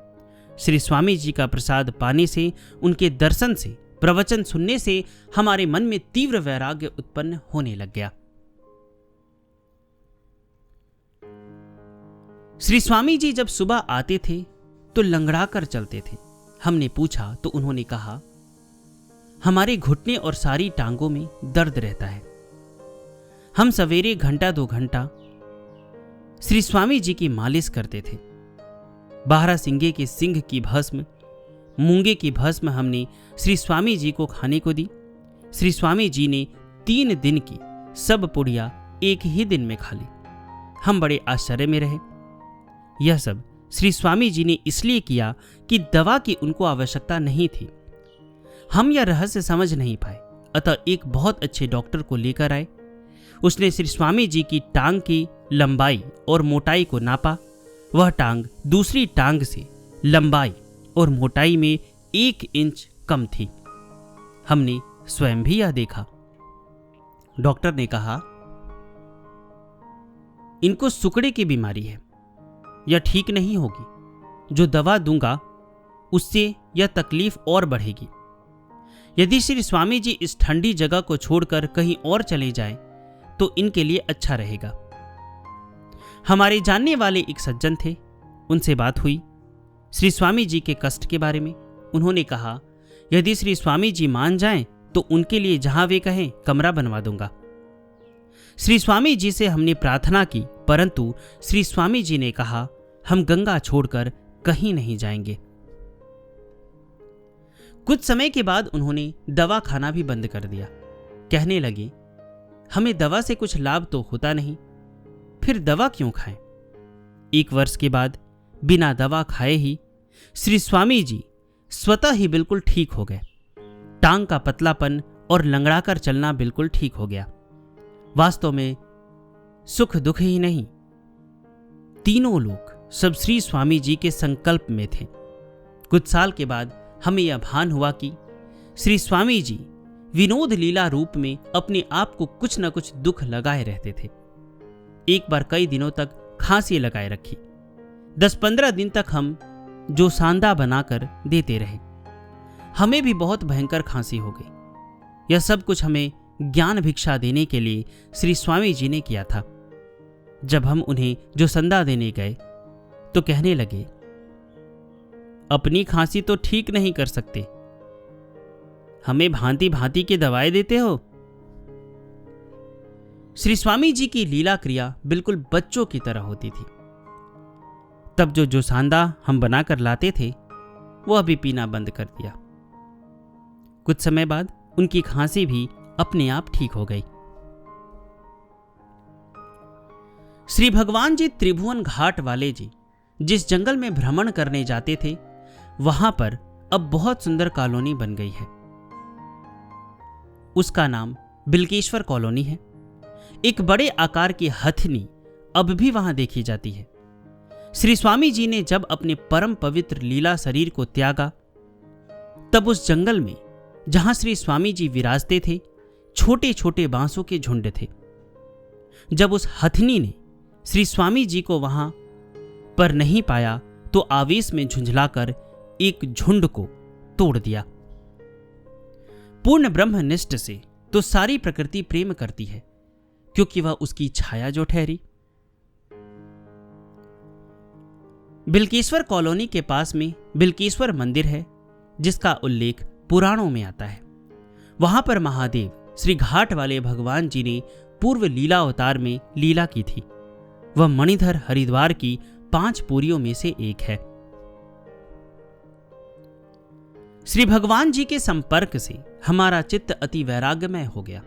श्री स्वामी जी का प्रसाद पाने से, उनके दर्शन से, प्रवचन सुनने से हमारे मन में तीव्र वैराग्य उत्पन्न होने लग गया। श्री स्वामी जी जब सुबह आते थे तो लंगड़ा कर चलते थे। हमने पूछा तो उन्होंने कहा, हमारे घुटने और सारी टांगों में दर्द रहता है। हम सवेरे 1-2 घंटा श्री स्वामी जी की मालिश करते थे। बारहसिंगे के सिंह की भस्म, मूंगे की भस्म हमने श्री स्वामी जी को खाने को दी। श्री स्वामी जी ने 3 दिन की सब पुड़िया एक ही दिन में खा ली। हम बड़े आश्चर्य में रहे। यह सब श्री स्वामी जी ने इसलिए किया कि दवा की उनको आवश्यकता नहीं थी। हम यह रहस्य समझ नहीं पाए, अतः एक बहुत अच्छे डॉक्टर को लेकर आए। उसने श्री स्वामी जी की टांग की लंबाई और मोटाई को नापा। वह टांग दूसरी टांग से लंबाई और मोटाई में 1 इंच कम थी। हमने स्वयं भी यह देखा। डॉक्टर ने कहा, इनको सुकड़े की बीमारी है, यह ठीक नहीं होगी। जो दवा दूंगा उससे यह तकलीफ और बढ़ेगी। यदि श्री स्वामी जी इस ठंडी जगह को छोड़कर कहीं और चले जाएं, तो इनके लिए अच्छा रहेगा। हमारे जानने वाले एक सज्जन थे, उनसे बात हुई श्री स्वामी जी के कष्ट के बारे में। उन्होंने कहा, यदि श्री स्वामी जी मान जाएं तो उनके लिए जहां वे कहें कमरा बनवा दूंगा। श्री स्वामी जी से हमने प्रार्थना की, परंतु श्री स्वामी जी ने कहा, हम गंगा छोड़कर कहीं नहीं जाएंगे। कुछ समय के बाद उन्होंने दवा खाना भी बंद कर दिया। कहने लगे, हमें दवा से कुछ लाभ तो होता नहीं, फिर दवा क्यों खाएं? 1 वर्ष के बाद बिना दवा खाए ही श्री स्वामी जी स्वतः ही बिल्कुल ठीक हो गए। टांग का पतलापन और लंगड़ाकर चलना बिल्कुल ठीक हो गया। वास्तव में सुख दुख ही नहीं, तीनों लोग सब श्री स्वामी जी के संकल्प में थे। कुछ साल के बाद हमें यह भान हुआ कि श्री स्वामी जी विनोद लीला रूप में अपने आप को कुछ न कुछ दुख लगाए रहते थे। एक बार कई दिनों तक खांसी लगाए रखी। 10-15 दिन तक हम जो सांदा बनाकर देते रहे। हमें भी बहुत भयंकर खांसी हो गई। यह सब कुछ हमें ज्ञान भिक्षा देने के लिए श्री स्वामी जी ने किया था। जब हम उन्हें जो संदा देने गए तो कहने लगे, अपनी खांसी तो ठीक नहीं कर सकते, हमें भांति भांति की दवाएं देते हो। श्री स्वामी जी की लीला क्रिया बिल्कुल बच्चों की तरह होती थी। तब जो सांदा हम बनाकर लाते थे वह भी पीना बंद कर दिया। कुछ समय बाद उनकी खांसी भी अपने आप ठीक हो गई। श्री भगवान जी त्रिभुवन घाट वाले जी जिस जंगल में भ्रमण करने जाते थे, वहां पर अब बहुत सुंदर कॉलोनी बन गई है। उसका नाम बिल्केश्वर कॉलोनी है। एक बड़े आकार की हथनी अब भी वहां देखी जाती है। श्री स्वामी जी ने जब अपने परम पवित्र लीला शरीर को त्यागा, तब उस जंगल में जहां श्री स्वामी जी विराजते थे, छोटे छोटे बांसों के झुंड थे। जब उस हथनी ने श्री स्वामी जी को वहां पर नहीं पाया तो आवेश में झुंझलाकर एक झुंड को तोड़ दिया। पूर्ण ब्रह्मनिष्ठ से तो सारी प्रकृति प्रेम करती है, क्योंकि वह उसकी छाया जो ठहरी। बिल्केश्वर कॉलोनी के पास में बिल्केश्वर मंदिर है, जिसका उल्लेख पुराणों में आता है। वहां पर महादेव श्री घाट वाले भगवान जी ने पूर्व लीला अवतार में लीला की थी। वह मणिधर हरिद्वार की 5 पुरियों में से एक है। श्री भगवान जी के संपर्क से हमारा चित्त अति वैराग्यमय हो गया।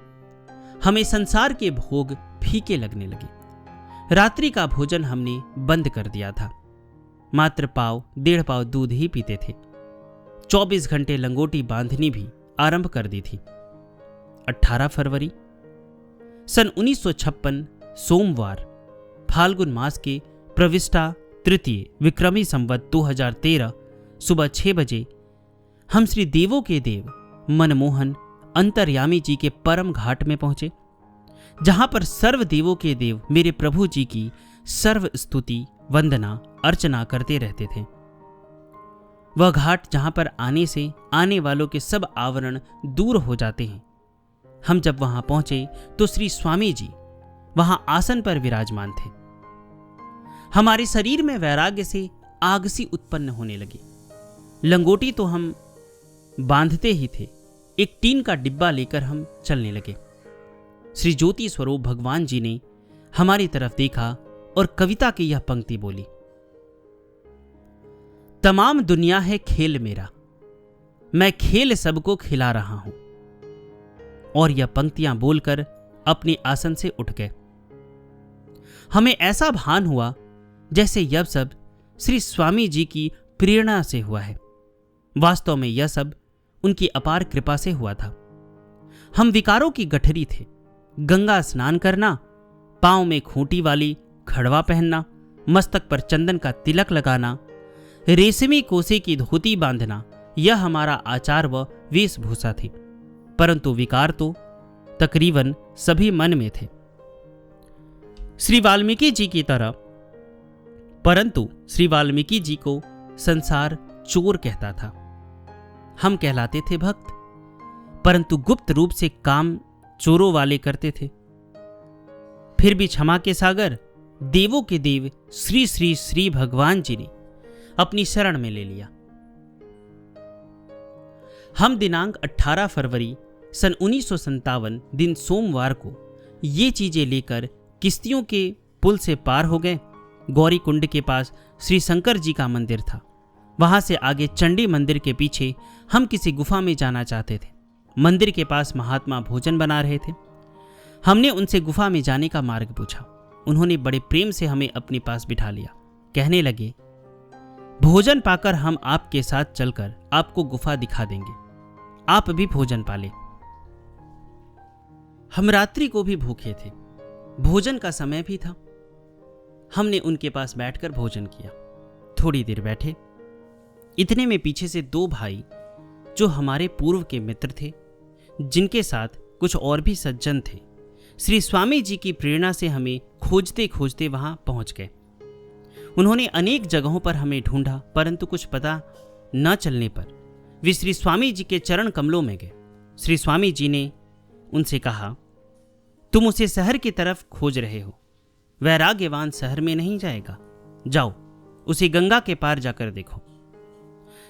हमें संसार के भोग फीके लगने लगे। रात्रि का भोजन हमने बंद कर दिया था। मात्र 1.5 पाव दूध ही पीते थे। 24 घंटे लंगोटी बांधनी भी आरंभ कर दी थी। 18 फरवरी सन 1956 सोमवार फाल्गुन मास के प्रविष्टा तृतीय विक्रमी संवत 2013 सुबह 6 बजे हम श्री देवों के देव मनमोहन अंतर्यामी जी के परम घाट में पहुंचे, जहां पर सर्व देवों के देव मेरे प्रभु जी की सर्व स्तुति वंदना अर्चना करते रहते थे। वह घाट जहां पर आने से आने वालों के सब आवरण दूर हो जाते हैं। हम जब वहां पहुंचे तो श्री स्वामी जी वहां आसन पर विराजमान थे। हमारे शरीर में वैराग्य से आग सी उत्पन्न होने लगी। लंगोटी तो हम बांधते ही थे। एक टीन का डिब्बा लेकर हम चलने लगे। श्री ज्योति स्वरूप भगवान जी ने हमारी तरफ देखा और कविता की यह पंक्ति बोली, तमाम दुनिया है खेल मेरा, मैं खेल सबको खिला रहा हूं। और यह पंक्तियां बोलकर अपने आसन से उठ गए। हमें ऐसा भान हुआ जैसे यह सब श्री स्वामी जी की प्रेरणा से हुआ है। वास्तव में यह सब उनकी अपार कृपा से हुआ था। हम विकारों की गठरी थे। गंगा स्नान करना, पांव में खूंटी वाली खड़वा पहनना, मस्तक पर चंदन का तिलक लगाना, रेशमी कोसे की धोती बांधना, यह हमारा आचार व वेशभूषा थी। परंतु विकार तो तकरीबन सभी मन में थे। श्री वाल्मीकि जी की तरह, परंतु श्री वाल्मीकि जी को संसार चोर कहता था। हम कहलाते थे भक्त, परंतु गुप्त रूप से काम चोरों वाले करते थे। फिर भी क्षमा के सागर देवों के देव श्री श्री श्री भगवान जी ने अपनी शरण में ले लिया। हम दिनांक 18 फरवरी सन 1957 दिन सोमवार को ये चीजें लेकर किश्तियों के पुल से पार हो गए। गौरी कुंड के पास श्री शंकर जी का मंदिर था। वहां से आगे चंडी मंदिर के पीछे हम किसी गुफा में जाना चाहते थे। मंदिर के पास महात्मा भोजन बना रहे थे। हमने उनसे गुफा में जाने का मार्ग पूछा। उन्होंने बड़े प्रेम से हमें अपने पास बिठा लिया। कहने लगे, भोजन पाकर हम आपके साथ चलकर आपको गुफा दिखा देंगे, आप भी भोजन पाले। हम रात्रि को भी भूखे थे, भोजन का समय भी था। हमने उनके पास बैठकर भोजन किया। थोड़ी देर बैठे, इतने में पीछे से दो भाई जो हमारे पूर्व के मित्र थे, जिनके साथ कुछ और भी सज्जन थे, श्री स्वामी जी की प्रेरणा से हमें खोजते खोजते वहां पहुंच गए। उन्होंने अनेक जगहों पर हमें ढूंढा, परंतु कुछ पता न चलने पर वे श्री स्वामी जी के चरण कमलों में गए। श्री स्वामी जी ने उनसे कहा, तुम उसे शहर की तरफ खोज रहे हो, वैराग्यवान शहर में नहीं जाएगा, जाओ उसे गंगा के पार जाकर देखो।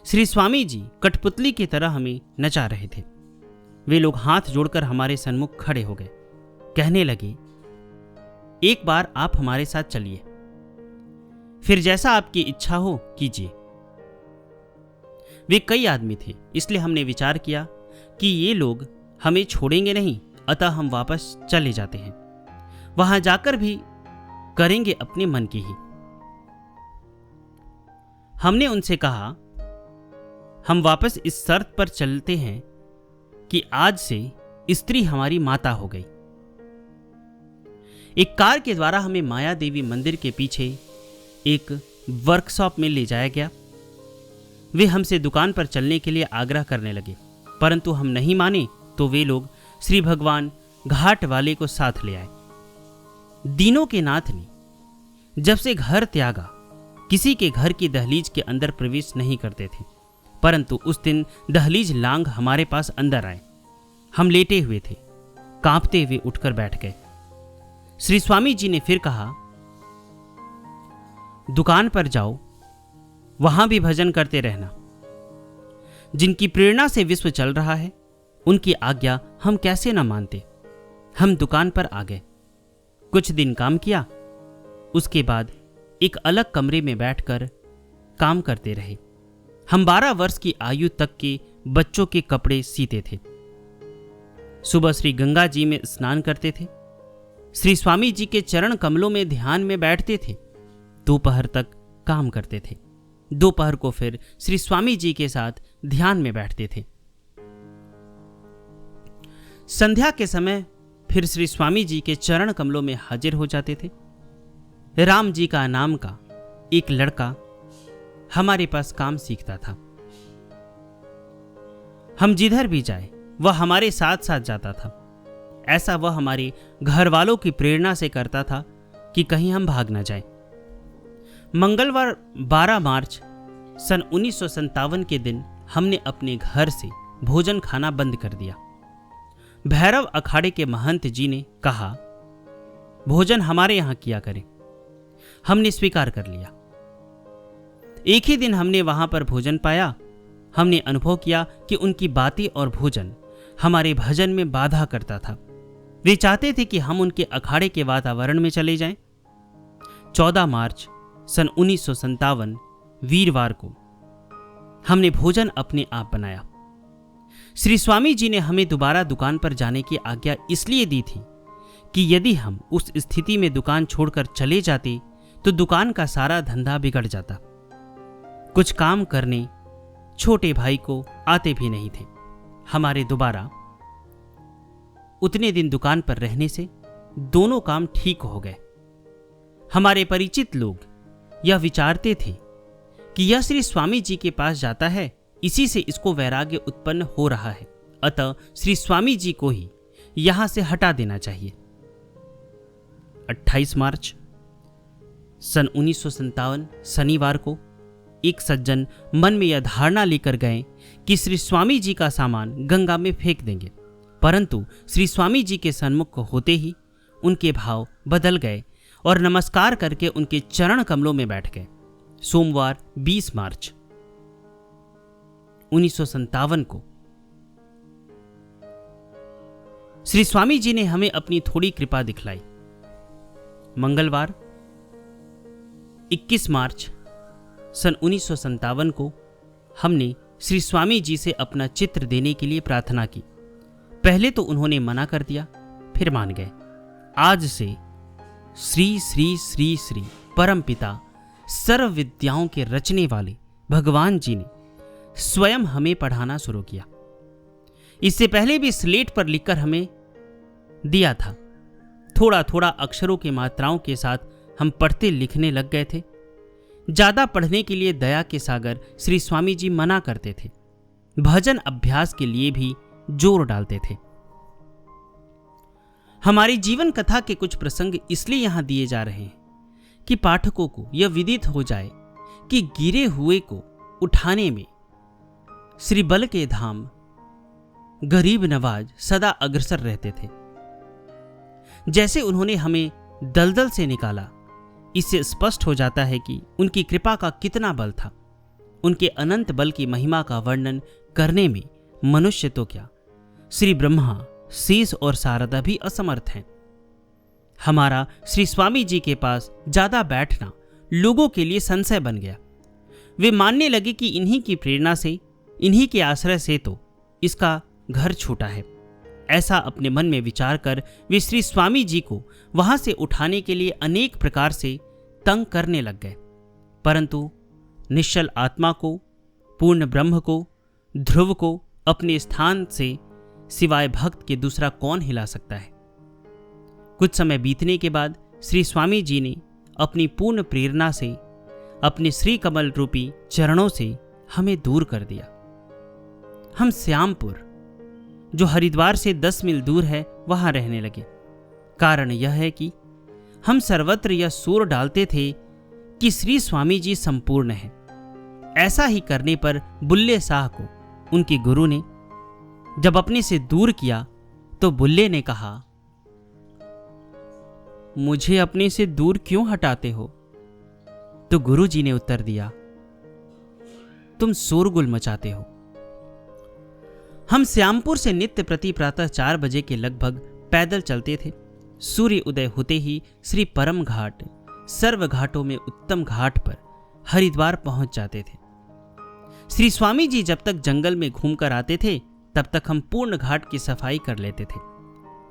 श्री स्वामी जी कठपुतली की तरह हमें नचा रहे थे। वे लोग हाथ जोड़कर हमारे सन्मुख खड़े हो गए। कहने लगे, एक बार आप हमारे साथ चलिए, फिर जैसा आपकी इच्छा हो कीजिए। वे कई आदमी थे, इसलिए हमने विचार किया कि ये लोग हमें छोड़ेंगे नहीं, अतः हम वापस चले जाते हैं। वहां जाकर भी करेंगे अपने मन की ही। हमने उनसे कहा, हम वापस इस शर्त पर चलते हैं कि आज से स्त्री हमारी माता हो गई। एक कार के द्वारा हमें माया देवी मंदिर के पीछे एक वर्कशॉप में ले जाया गया। वे हमसे दुकान पर चलने के लिए आग्रह करने लगे, परंतु हम नहीं माने तो वे लोग श्री भगवान घाट वाले को साथ ले आए। दीनों के नाथ ने जब से घर त्यागा, किसी के घर की दहलीज के अंदर प्रवेश नहीं करते थे, परंतु उस दिन दहलीज लांघ हमारे पास अंदर आए। हम लेटे हुए थे, कांपते हुए उठकर बैठ गए। श्री स्वामी जी ने फिर कहा, दुकान पर जाओ, वहां भी भजन करते रहना। जिनकी प्रेरणा से विश्व चल रहा है, उनकी आज्ञा हम कैसे न मानते। हम दुकान पर आ गए, कुछ दिन काम किया, उसके बाद एक अलग कमरे में बैठकर काम करते रहे। हम 12 वर्ष की आयु तक के बच्चों के कपड़े सीते थे। सुबह श्री गंगा जी में स्नान करते थे, श्री स्वामी जी के चरण कमलों में ध्यान में बैठते थे। दोपहर तक काम करते थे, दोपहर को फिर श्री स्वामी जी के साथ ध्यान में बैठते थे। संध्या के समय फिर श्री स्वामी जी के चरण कमलों में हाजिर हो जाते थे। राम जी का नाम का एक लड़का हमारे पास काम सीखता था। हम जिधर भी जाए वह हमारे साथ साथ जाता था। ऐसा वह हमारे घर वालों की प्रेरणा से करता था कि कहीं हम भाग न जाएं। मंगलवार 12 मार्च सन 1957 के दिन हमने अपने घर से भोजन खाना बंद कर दिया। भैरव अखाड़े के महंत जी ने कहा, भोजन हमारे यहां किया करें। हमने स्वीकार कर लिया। एक ही दिन हमने वहां पर भोजन पाया। हमने अनुभव किया कि उनकी बातें और भोजन हमारे भजन में बाधा करता था। वे चाहते थे कि हम उनके अखाड़े के वातावरण में चले जाएं। 14 मार्च सन 1957 वीरवार को हमने भोजन अपने आप बनाया। श्री स्वामी जी ने हमें दोबारा दुकान पर जाने की आज्ञा इसलिए दी थी कि यदि हम उस स्थिति में दुकान छोड़कर चले जाते तो दुकान का सारा धंधा बिगड़ जाता। कुछ काम करने छोटे भाई को आते भी नहीं थे। हमारे दोबारा उतने दिन दुकान पर रहने से दोनों काम ठीक हो गए। हमारे परिचित लोग यह विचारते थे कि यह श्री स्वामी जी के पास जाता है, इसी से इसको वैराग्य उत्पन्न हो रहा है, अतः श्री स्वामी जी को ही यहां से हटा देना चाहिए। 28 मार्च सन 1957 शनिवार को एक सज्जन मन में यह धारणा लेकर गए कि श्री स्वामी जी का सामान गंगा में फेंक देंगे, परंतु श्री स्वामी जी के सन्मुख होते ही उनके भाव बदल गए और नमस्कार करके उनके चरण कमलों में बैठ गए। सोमवार 20 मार्च 1957 को श्री स्वामी जी ने हमें अपनी थोड़ी कृपा दिखलाई। मंगलवार 21 मार्च सन 1957 को हमने श्री स्वामी जी से अपना चित्र देने के लिए प्रार्थना की। पहले तो उन्होंने मना कर दिया, फिर मान गए। आज से श्री श्री श्री श्री परमपिता सर्व विद्याओं के रचने वाले भगवान जी ने स्वयं हमें पढ़ाना शुरू किया। इससे पहले भी स्लेट पर लिखकर हमें दिया था। थोड़ा थोड़ा अक्षरों की मात्राओं के साथ हम पढ़ते लिखने लग गए थे। ज्यादा पढ़ने के लिए दया के सागर श्री स्वामी जी मना करते थे। भजन अभ्यास के लिए भी जोर डालते थे। हमारी जीवन कथा के कुछ प्रसंग इसलिए यहां दिए जा रहे हैं कि पाठकों को यह विदित हो जाए कि गिरे हुए को उठाने में श्री बल के धाम गरीब नवाज सदा अग्रसर रहते थे। जैसे उन्होंने हमें दलदल से निकाला, इससे स्पष्ट हो जाता है कि उनकी कृपा का कितना बल था। उनके अनंत बल की महिमा का वर्णन करने में मनुष्य तो क्या, श्री ब्रह्मा, शेष और शारदा भी असमर्थ हैं। हमारा श्री स्वामी जी के पास ज्यादा बैठना लोगों के लिए संशय बन गया। वे मानने लगे कि इन्हीं की प्रेरणा से, इन्हीं के आश्रय से तो इसका घर छूटा है। ऐसा अपने मन में विचार कर वे श्री स्वामी जी को वहां से उठाने के लिए अनेक प्रकार से तंग करने लग गए। परंतु निश्चल आत्मा को, पूर्ण ब्रह्म को, ध्रुव को अपने स्थान से सिवाय भक्त के दूसरा कौन हिला सकता है। कुछ समय बीतने के बाद श्री स्वामी जी ने अपनी पूर्ण प्रेरणा से अपने श्री कमल रूपी चरणों से हमें दूर कर दिया। हम श्यामपुर, जो हरिद्वार से 10 मील दूर है, वहां रहने लगे। कारण यह है कि हम सर्वत्र यह शोर डालते थे कि श्री स्वामी जी संपूर्ण हैं। ऐसा ही करने पर बुल्ले शाह को उनके गुरु ने जब अपने से दूर किया तो बुल्ले ने कहा, मुझे अपने से दूर क्यों हटाते हो? तो गुरु जी ने उत्तर दिया, तुम शोरगुल मचाते हो। हम श्यामपुर से नित्य प्रति प्रातः 4 बजे के लगभग पैदल चलते थे। सूर्य उदय होते ही श्री परम घाट, सर्व घाटों में उत्तम घाट पर हरिद्वार पहुंच जाते थे। श्री स्वामी जी जब तक जंगल में घूमकर आते थे, तब तक हम पूर्ण घाट की सफाई कर लेते थे।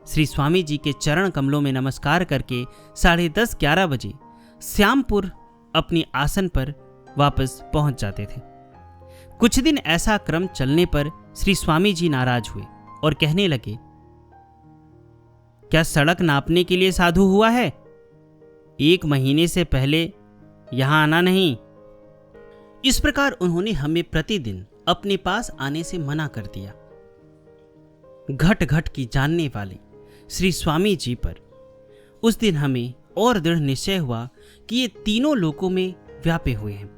श्री स्वामी जी के चरण कमलों में नमस्कार करके 10:30-11 बजे श्यामपुर अपनी आसन पर वापस पहुंच जाते थे। कुछ दिन ऐसा क्रम चलने पर श्री स्वामी जी नाराज हुए और कहने लगे, क्या सड़क नापने के लिए साधु हुआ है? 1 महीने से पहले यहां आना नहीं। इस प्रकार उन्होंने हमें प्रतिदिन अपने पास आने से मना कर दिया। घट घट की जानने वाले श्री स्वामी जी पर उस दिन हमें और दृढ़ निश्चय हुआ कि ये तीनों लोकों में व्यापे हुए हैं।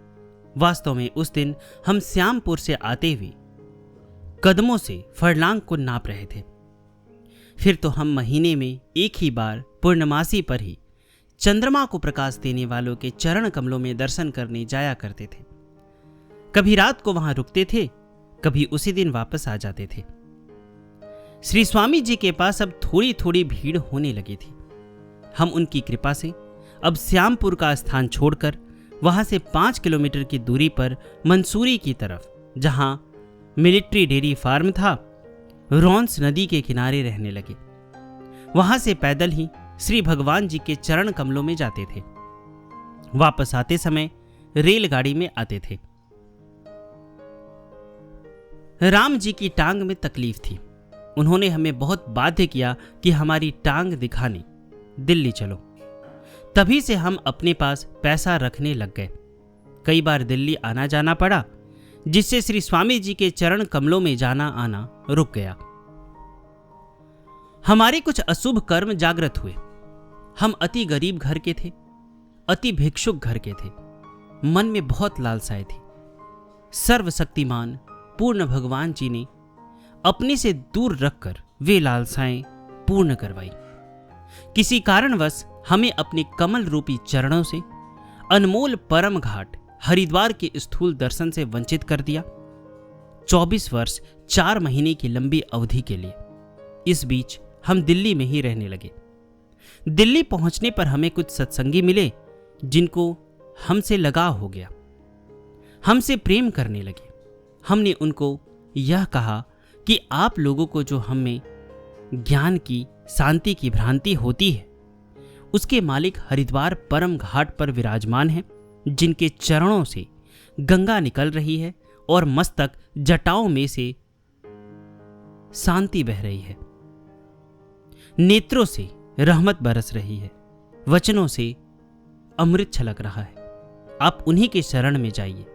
वास्तव में उस दिन हम श्यामपुर से आते हुए कदमों से फरलांग को नाप रहे थे। फिर तो हम महीने में एक ही बार पूर्णमासी पर ही चंद्रमा को प्रकाश देने वालों के चरण कमलों में दर्शन करने जाया करते थे। कभी रात को वहां रुकते थे, कभी उसी दिन वापस आ जाते थे। श्री स्वामी जी के पास अब थोड़ी थोड़ी भीड़ होने लगी थी। हम उनकी कृपा से अब श्यामपुर का स्थान छोड़कर वहां से 5 किलोमीटर की दूरी पर मंसूरी की तरफ, जहां मिलिट्री डेयरी फार्म था, रौंस नदी के किनारे रहने लगे। वहां से पैदल ही श्री भगवान जी के चरण कमलों में जाते थे। वापस आते समय रेलगाड़ी में आते थे। राम जी की टांग में तकलीफ थी। उन्होंने हमें बहुत बाध्य किया कि हमारी टांग दिखाने दिल्ली चलो। तभी से हम अपने पास पैसा रखने लग गए। कई बार दिल्ली आना जाना पड़ा, जिससे श्री स्वामी जी के चरण कमलों में जाना आना रुक गया। हमारे कुछ अशुभ कर्म जागृत हुए। हम अति गरीब घर के थे, अति भिक्षुक घर के थे। मन में बहुत लालसाएं थी। सर्वशक्तिमान पूर्ण भगवान जी ने अपने से दूर रखकर वे लालसाएं पूर्ण करवाई। किसी कारणवश हमें अपने कमल रूपी चरणों से अनमोल परम घाट हरिद्वार के स्थूल दर्शन से वंचित कर दिया। 24 वर्ष 4 महीने की लंबी अवधि के लिए इस बीच हम दिल्ली में ही रहने लगे। दिल्ली पहुंचने पर हमें कुछ सत्संगी मिले जिनको हमसे लगाव हो गया, हमसे प्रेम करने लगे। हमने उनको यह कहा कि आप लोगों को जो हम में ज्ञान की, शांति की भ्रांति होती है, उसके मालिक हरिद्वार परम घाट पर विराजमान हैं, जिनके चरणों से गंगा निकल रही है और मस्तक जटाओं में से शांति बह रही है, नेत्रों से रहमत बरस रही है, वचनों से अमृत छलक रहा है। आप उन्हीं के शरण में जाइए।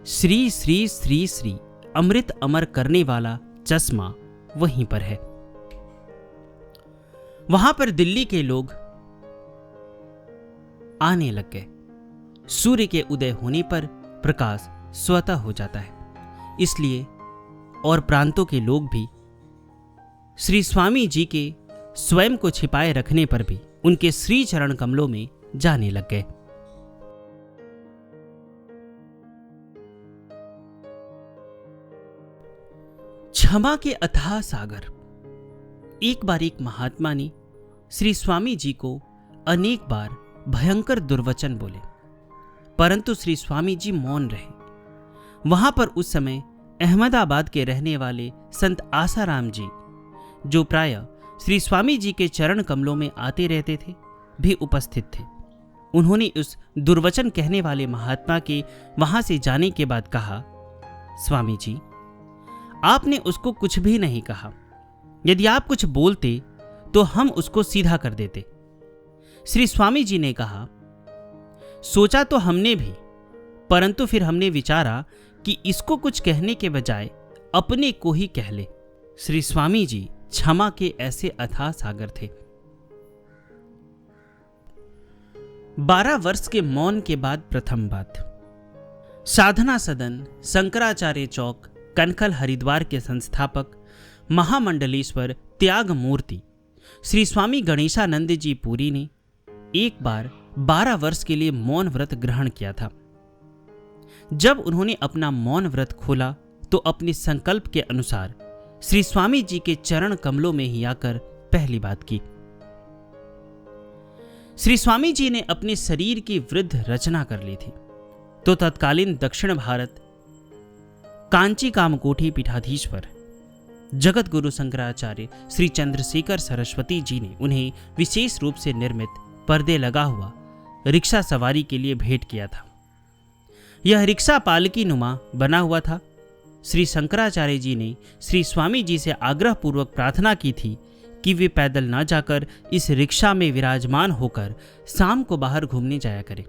श्री श्री श्री श्री अमृत अमर करने वाला चश्मा वहीं पर है। वहां पर दिल्ली के लोग आने लग गए। सूर्य के उदय होने पर प्रकाश स्वतः हो जाता है, इसलिए और प्रांतों के लोग भी श्री स्वामी जी के स्वयं को छिपाए रखने पर भी उनके श्री चरण कमलों में जाने लग गए। क्षमा के अथाह सागर। एक बार एक महात्मा ने श्री स्वामी जी को अनेक बार भयंकर दुर्वचन बोले, परंतु श्री स्वामी जी मौन रहे। वहां पर उस समय अहमदाबाद के रहने वाले संत आसाराम जी, जो प्रायः श्री स्वामी जी के चरण कमलों में आते रहते थे, भी उपस्थित थे। उन्होंने उस दुर्वचन कहने वाले महात्मा के वहां से जाने के बाद कहा, स्वामी जी, आपने उसको कुछ भी नहीं कहा। यदि आप कुछ बोलते तो हम उसको सीधा कर देते। श्री स्वामी जी ने कहा, सोचा तो हमने भी, परंतु फिर हमने विचारा कि इसको कुछ कहने के बजाय अपने को ही कह ले। श्री स्वामी जी क्षमा के ऐसे अथाह सागर थे। 12 वर्ष के मौन के बाद प्रथम बात। साधना सदन, शंकराचार्य चौक, कनखल, हरिद्वार के संस्थापक महामंडलेश्वर त्याग मूर्ति श्री स्वामी गणेशानंद जी पुरी ने एक बार 12 वर्ष के लिए मौन व्रत ग्रहण किया था। जब उन्होंने अपना मौन व्रत खोला तो अपने संकल्प के अनुसार श्री स्वामी जी के चरण कमलों में ही आकर पहली बात की। श्री स्वामी जी ने अपने शरीर की वृद्ध रचना कर ली थी, तो तत्कालीन दक्षिण भारत कांची कामकोठी पीठाधीश्वर जगत गुरु शंकराचार्य श्री चंद्रशेखर सरस्वती जी ने उन्हें विशेष रूप से निर्मित पर्दे लगा हुआ रिक्शा सवारी के लिए भेंट किया था। यह रिक्शा पालकी नुमा बना हुआ था। श्री शंकराचार्य जी ने श्री स्वामी जी से आग्रह पूर्वक प्रार्थना की थी कि वे पैदल न जाकर इस रिक्शा में विराजमान होकर शाम को बाहर घूमने जाया करें।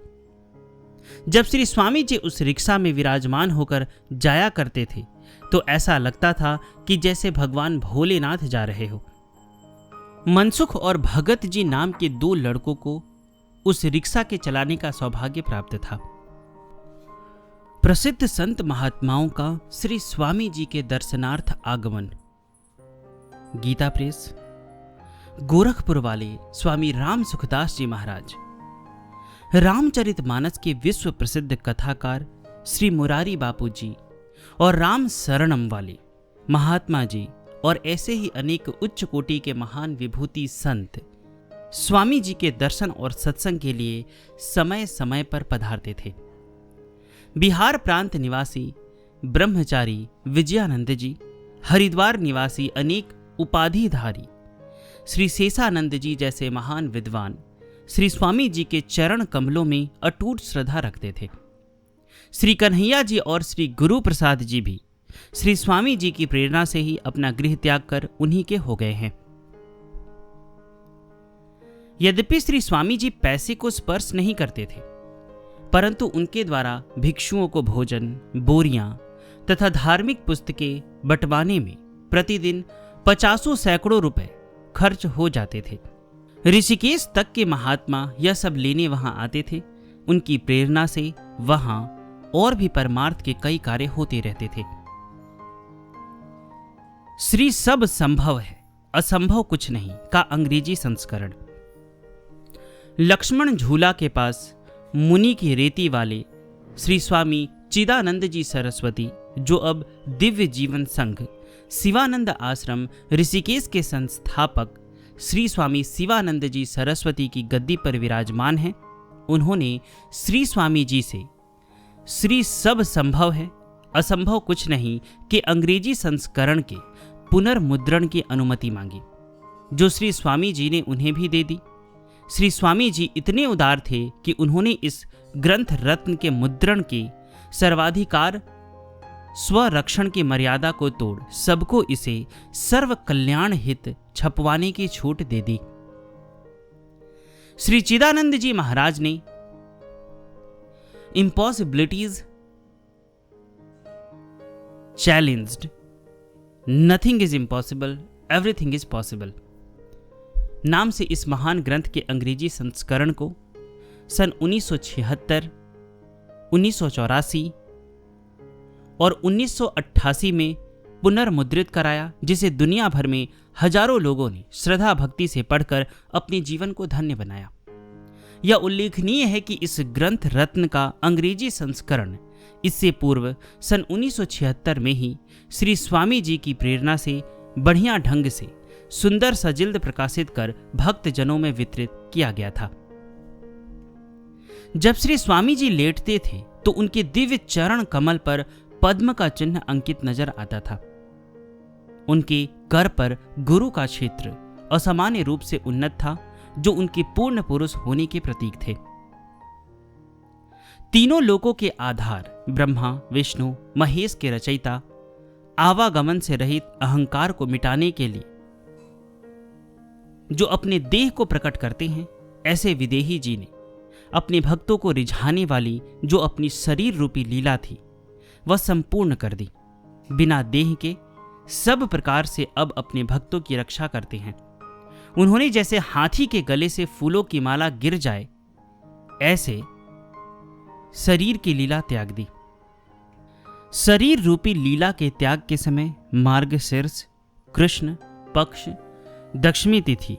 जब श्री स्वामी जी उस रिक्शा में विराजमान होकर जाया करते थे तो ऐसा लगता था कि जैसे भगवान भोलेनाथ जा रहे हो। मनसुख और भगत जी नाम के 2 लड़कों को उस रिक्शा के चलाने का सौभाग्य प्राप्त था। प्रसिद्ध संत महात्माओं का श्री स्वामी जी के दर्शनार्थ आगमन। गीता प्रेस, गोरखपुर वाले स्वामी राम सुखदास जी महाराज, रामचरितमानस के विश्व प्रसिद्ध कथाकार श्री मुरारी बापू जी और राम शरणम वाले महात्मा जी और ऐसे ही अनेक उच्च कोटि के महान विभूति संत स्वामी जी के दर्शन और सत्संग के लिए समय समय पर पधारते थे। बिहार प्रांत निवासी ब्रह्मचारी विजयानंद जी, हरिद्वार निवासी अनेक उपाधिधारी श्री शेषानंद जी जैसे महान विद्वान श्री स्वामी जी के चरण कमलों में अटूट श्रद्धा रखते थे। श्री कन्हैया जी और श्री गुरु प्रसाद जी भी श्री स्वामी जी की प्रेरणा से ही अपना गृह त्याग कर उन्हीं के हो गए हैं। यद्यपि श्री स्वामी जी पैसे को स्पर्श नहीं करते थे, परंतु उनके द्वारा भिक्षुओं को भोजन, बोरियां तथा धार्मिक पुस्तकें बंटवाने में प्रतिदिन 50 सैकड़ों रुपए खर्च हो जाते थे। ऋषिकेश तक के महात्मा यह सब लेने वहां आते थे। उनकी प्रेरणा से वहां और भी परमार्थ के कई कार्य होते रहते थे। श्री सब संभव है असंभव कुछ नहीं का अंग्रेजी संस्करण। लक्ष्मण झूला के पास मुनि की रेती वाले श्री स्वामी चिदानंद जी सरस्वती, जो अब दिव्य जीवन संघ शिवानंद आश्रम ऋषिकेश के संस्थापक श्री स्वामी शिवानंद जी सरस्वती की गद्दी पर विराजमान हैं, उन्होंने श्री स्वामी जी से श्री सब संभव है असंभव कुछ नहीं के अंग्रेजी संस्करण के पुनर्मुद्रण की अनुमति मांगी, जो श्री स्वामी जी ने उन्हें भी दे दी। श्री स्वामी जी इतने उदार थे कि उन्होंने इस ग्रंथ रत्न के मुद्रण की सर्वाधिकार स्वरक्षण की मर्यादा को तोड़ सबको इसे सर्व कल्याण हित छपवाने की छूट दे दी। श्री चिदानंद जी महाराज ने impossibilities challenged, nothing is impossible, everything is possible नाम से इस महान ग्रंथ के अंग्रेजी संस्करण को सन 1976, 1984 और 1988 में पुनर्मुद्रित कराया, जिसे दुनिया भर में हजारों लोगों ने श्रद्धा भक्ति से पढ़कर अपने जीवन को धन्य बनाया। यह उल्लेखनीय है कि इस ग्रंथ रत्न का अंग्रेजी संस्करण इससे पूर्व सन 1976 में ही श्री स्वामी जी की प्रेरणा से बढ़िया ढंग से सुंदर सजिल्द प्रकाशित कर भक्त जनों में वितरित किया गया था। जब श्री स्वामी जी लेटते थे तो उनके दिव्य चरण कमल पर पद्म का चिन्ह अंकित नजर आता था। उनके कर पर गुरु का क्षेत्र असामान्य रूप से उन्नत था, जो उनके पूर्ण पुरुष होने के प्रतीक थे। तीनों लोकों के आधार ब्रह्मा, विष्णु, महेश के रचयिता, आवागमन से रहित अहंकार को मिटाने के लिए जो अपने देह को प्रकट करते हैं, ऐसे विदेही जी ने अपने भक्तों को रिझाने वाली जो अपनी शरीर रूपी लीला थी वह संपूर्ण कर दी। बिना देह के सब प्रकार से अब अपने भक्तों की रक्षा करते हैं। उन्होंने जैसे हाथी के गले से फूलों की माला गिर जाए, ऐसे शरीर की लीला त्याग दी। शरीर रूपी लीला के त्याग के समय मार्गशीर्ष कृष्ण पक्ष दशमी तिथि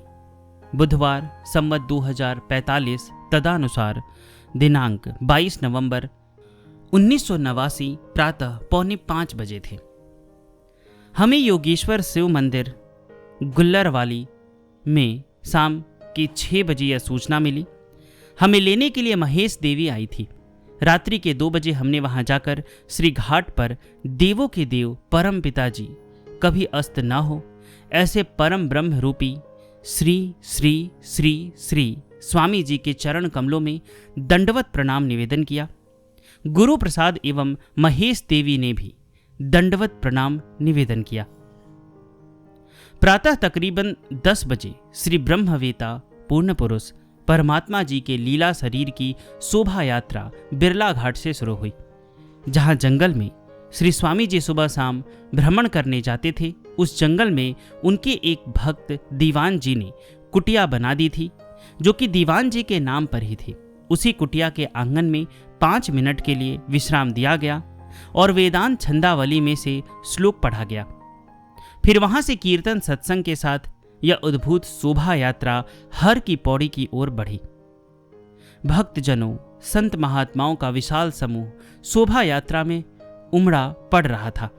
बुधवार संवत 2045 तदानुसार दिनांक 22 नवंबर 1989 प्रातः 4:45 बजे थे। हमें योगेश्वर शिव मंदिर गुल्लरवाली में शाम के 6 बजे यह सूचना मिली। हमें लेने के लिए महेश देवी आई थी। रात्रि के 2 बजे हमने वहां जाकर श्री घाट पर देवों के देव परम पिताजी कभी अस्त न हो ऐसे परम ब्रह्म रूपी श्री श्री श्री श्री स्वामी जी के चरण कमलों में दंडवत प्रणाम निवेदन किया। गुरु प्रसाद एवं महेश देवी ने भी दंडवत प्रणाम निवेदन किया। प्रातः तकरीबन 10 बजे श्री ब्रह्मवेता पूर्ण पुरुष परमात्मा जी के लीला शरीर की शोभा यात्रा बिरला घाट से शुरू हुई। जहां जंगल में श्री स्वामी जी सुबह शाम भ्रमण करने जाते थे, उस जंगल में उनके एक भक्त दीवान जी ने कुटिया बना दी थी, जो कि दीवान जी के नाम पर ही थी। उसी कुटिया के आंगन में 5 मिनट के लिए विश्राम दिया गया और वेदांत छंदावली में से श्लोक पढ़ा गया। फिर वहां से कीर्तन सत्संग के साथ यह अद्भुत शोभा यात्रा हर की पौड़ी की ओर बढ़ी। भक्तजनों, संत महात्माओं का विशाल समूह शोभा यात्रा में उमड़ा पड़ रहा था।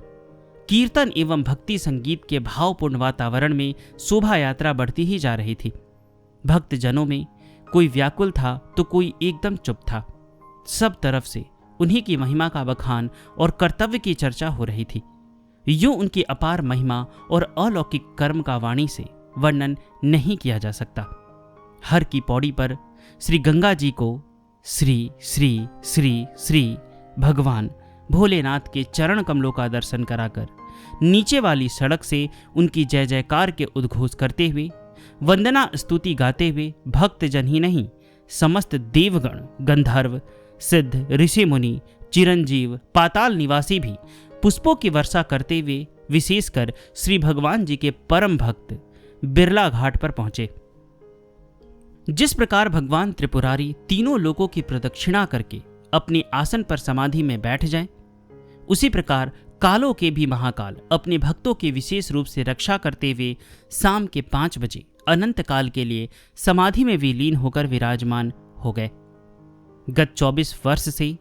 कीर्तन एवं भक्ति संगीत के भावपूर्ण वातावरण में शोभा यात्रा बढ़ती ही जा रही थी। भक्तजनों में कोई व्याकुल था तो कोई एकदम चुप था। सब तरफ से उन्हीं की महिमा का बखान और कर्तव्य की चर्चा हो रही थी। यूं उनकी अपार महिमा और अलौकिक कर्म का वाणी से वर्णन नहीं किया जा सकता। हर की पौड़ी पर श्री गंगा जी को श्री श्री श्री श्री भगवान भोलेनाथ के चरण कमलों का दर्शन कराकर नीचे वाली सड़क से उनकी जय जयकार के उद्घोष करते हुए, वंदना स्तुति गाते हुए भक्तजन ही नहीं, समस्त देवगण, गंधर्व, सिद्ध, ऋषि मुनि, चिरंजीव, पाताल निवासी भी पुष्पों की वर्षा करते हुए विशेषकर श्री भगवान जी के परम भक्त बिरला घाट पर पहुंचे। जिस प्रकार भगवान त्रिपुरारी तीनों लोकों की प्रदक्षिणा करके अपने आसन पर समाधि में बैठ जाएं, उसी प्रकार कालों के भी महाकाल अपने भक्तों की विशेष रूप से रक्षा करते हुए शाम के 5 बजे अनंत काल के लिए समाधि में विलीन होकर विराजमान हो गए। गत 24 वर्ष से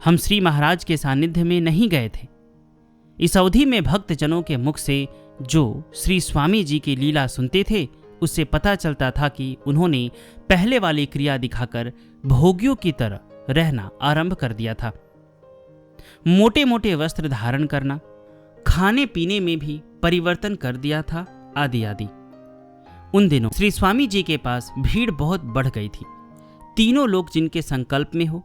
हम श्री महाराज के सानिध्य में नहीं गए थे। इस अवधि में भक्तजनों के मुख से जो श्री स्वामी जी की लीला सुनते थे, उससे पता चलता था कि उन्होंने पहले वाली क्रिया दिखाकर भोगियों की तरह रहना आरंभ कर दिया था। मोटे मोटे वस्त्र धारण करना, खाने पीने में भी परिवर्तन कर दिया था, आदि आदि। उन दिनों श्री स्वामी जी के पास भीड़ बहुत बढ़ गई थी। तीनों लोग जिनके संकल्प में हो,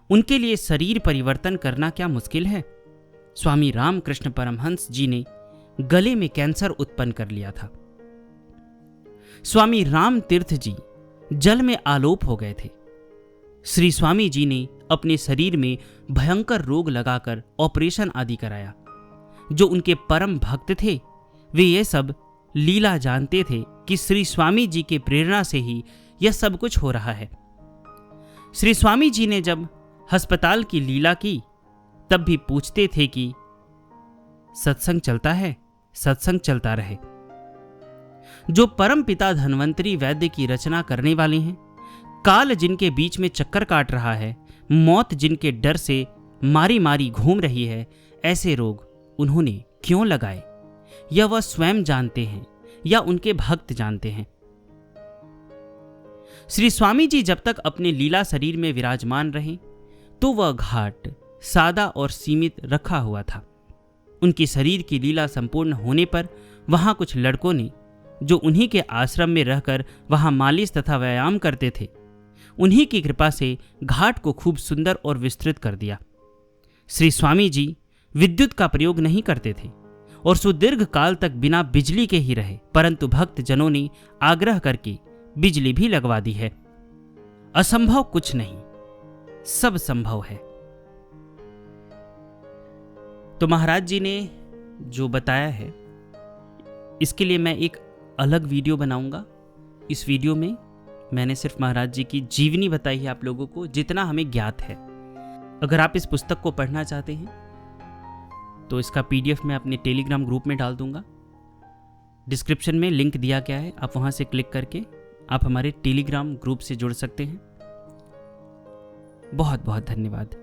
उनके लिए शरीर परिवर्तन करना क्या मुश्किल है। स्वामी रामकृष्ण परमहंस जी ने गले में कैंसर उत्पन्न कर लिया था। स्वामी राम तीर्थ जी जल में आलोप हो गए थे। श्री स्वामी जी ने अपने शरीर में भयंकर रोग लगाकर ऑपरेशन आदि कराया। जो उनके परम भक्त थे, वे ये सब लीला जानते थे कि श्री स्वामी जी के प्रेरणा से ही यह सब कुछ हो रहा है। श्री स्वामी जी ने जब अस्पताल की लीला की, तब भी पूछते थे कि सत्संग चलता है, सत्संग चलता रहे। जो परम पिता धन्वंतरी वैद्य की रचना करने वाले हैं, काल जिनके बीच में चक्कर काट रहा है, मौत जिनके डर से मारी मारी घूम रही है, ऐसे रोग उन्होंने क्यों लगाए, यह वह स्वयं जानते हैं या उनके भक्त जानते हैं। श्री स्वामी जी जब तक अपने लीला शरीर में विराजमान रहे, तो वह घाट सादा और सीमित रखा हुआ था। उनकी शरीर की लीला संपूर्ण होने पर वहां कुछ लड़कों ने, जो उन्हीं के आश्रम में रहकर वहां मालिश तथा व्यायाम करते थे, उन्हीं की कृपा से घाट को खूब सुंदर और विस्तृत कर दिया। श्री स्वामी जी विद्युत का प्रयोग नहीं करते थे और सुदीर्घ काल तक बिना बिजली के ही रहे, परंतु भक्त जनों ने आग्रह करके बिजली भी लगवा दी है। असंभव कुछ नहीं, सब संभव है। तो महाराज जी ने जो बताया है, इसके लिए मैं एक अलग वीडियो बनाऊंगा। इस वीडियो में मैंने सिर्फ महाराज जी की जीवनी बताई है आप लोगों को, जितना हमें ज्ञात है। अगर आप इस पुस्तक को पढ़ना चाहते हैं तो इसका PDF मैं अपने टेलीग्राम ग्रुप में डाल दूंगा। डिस्क्रिप्शन में लिंक दिया गया है, आप वहां से क्लिक करके आप हमारे टेलीग्राम ग्रुप से जुड़ सकते हैं। बहुत बहुत धन्यवाद।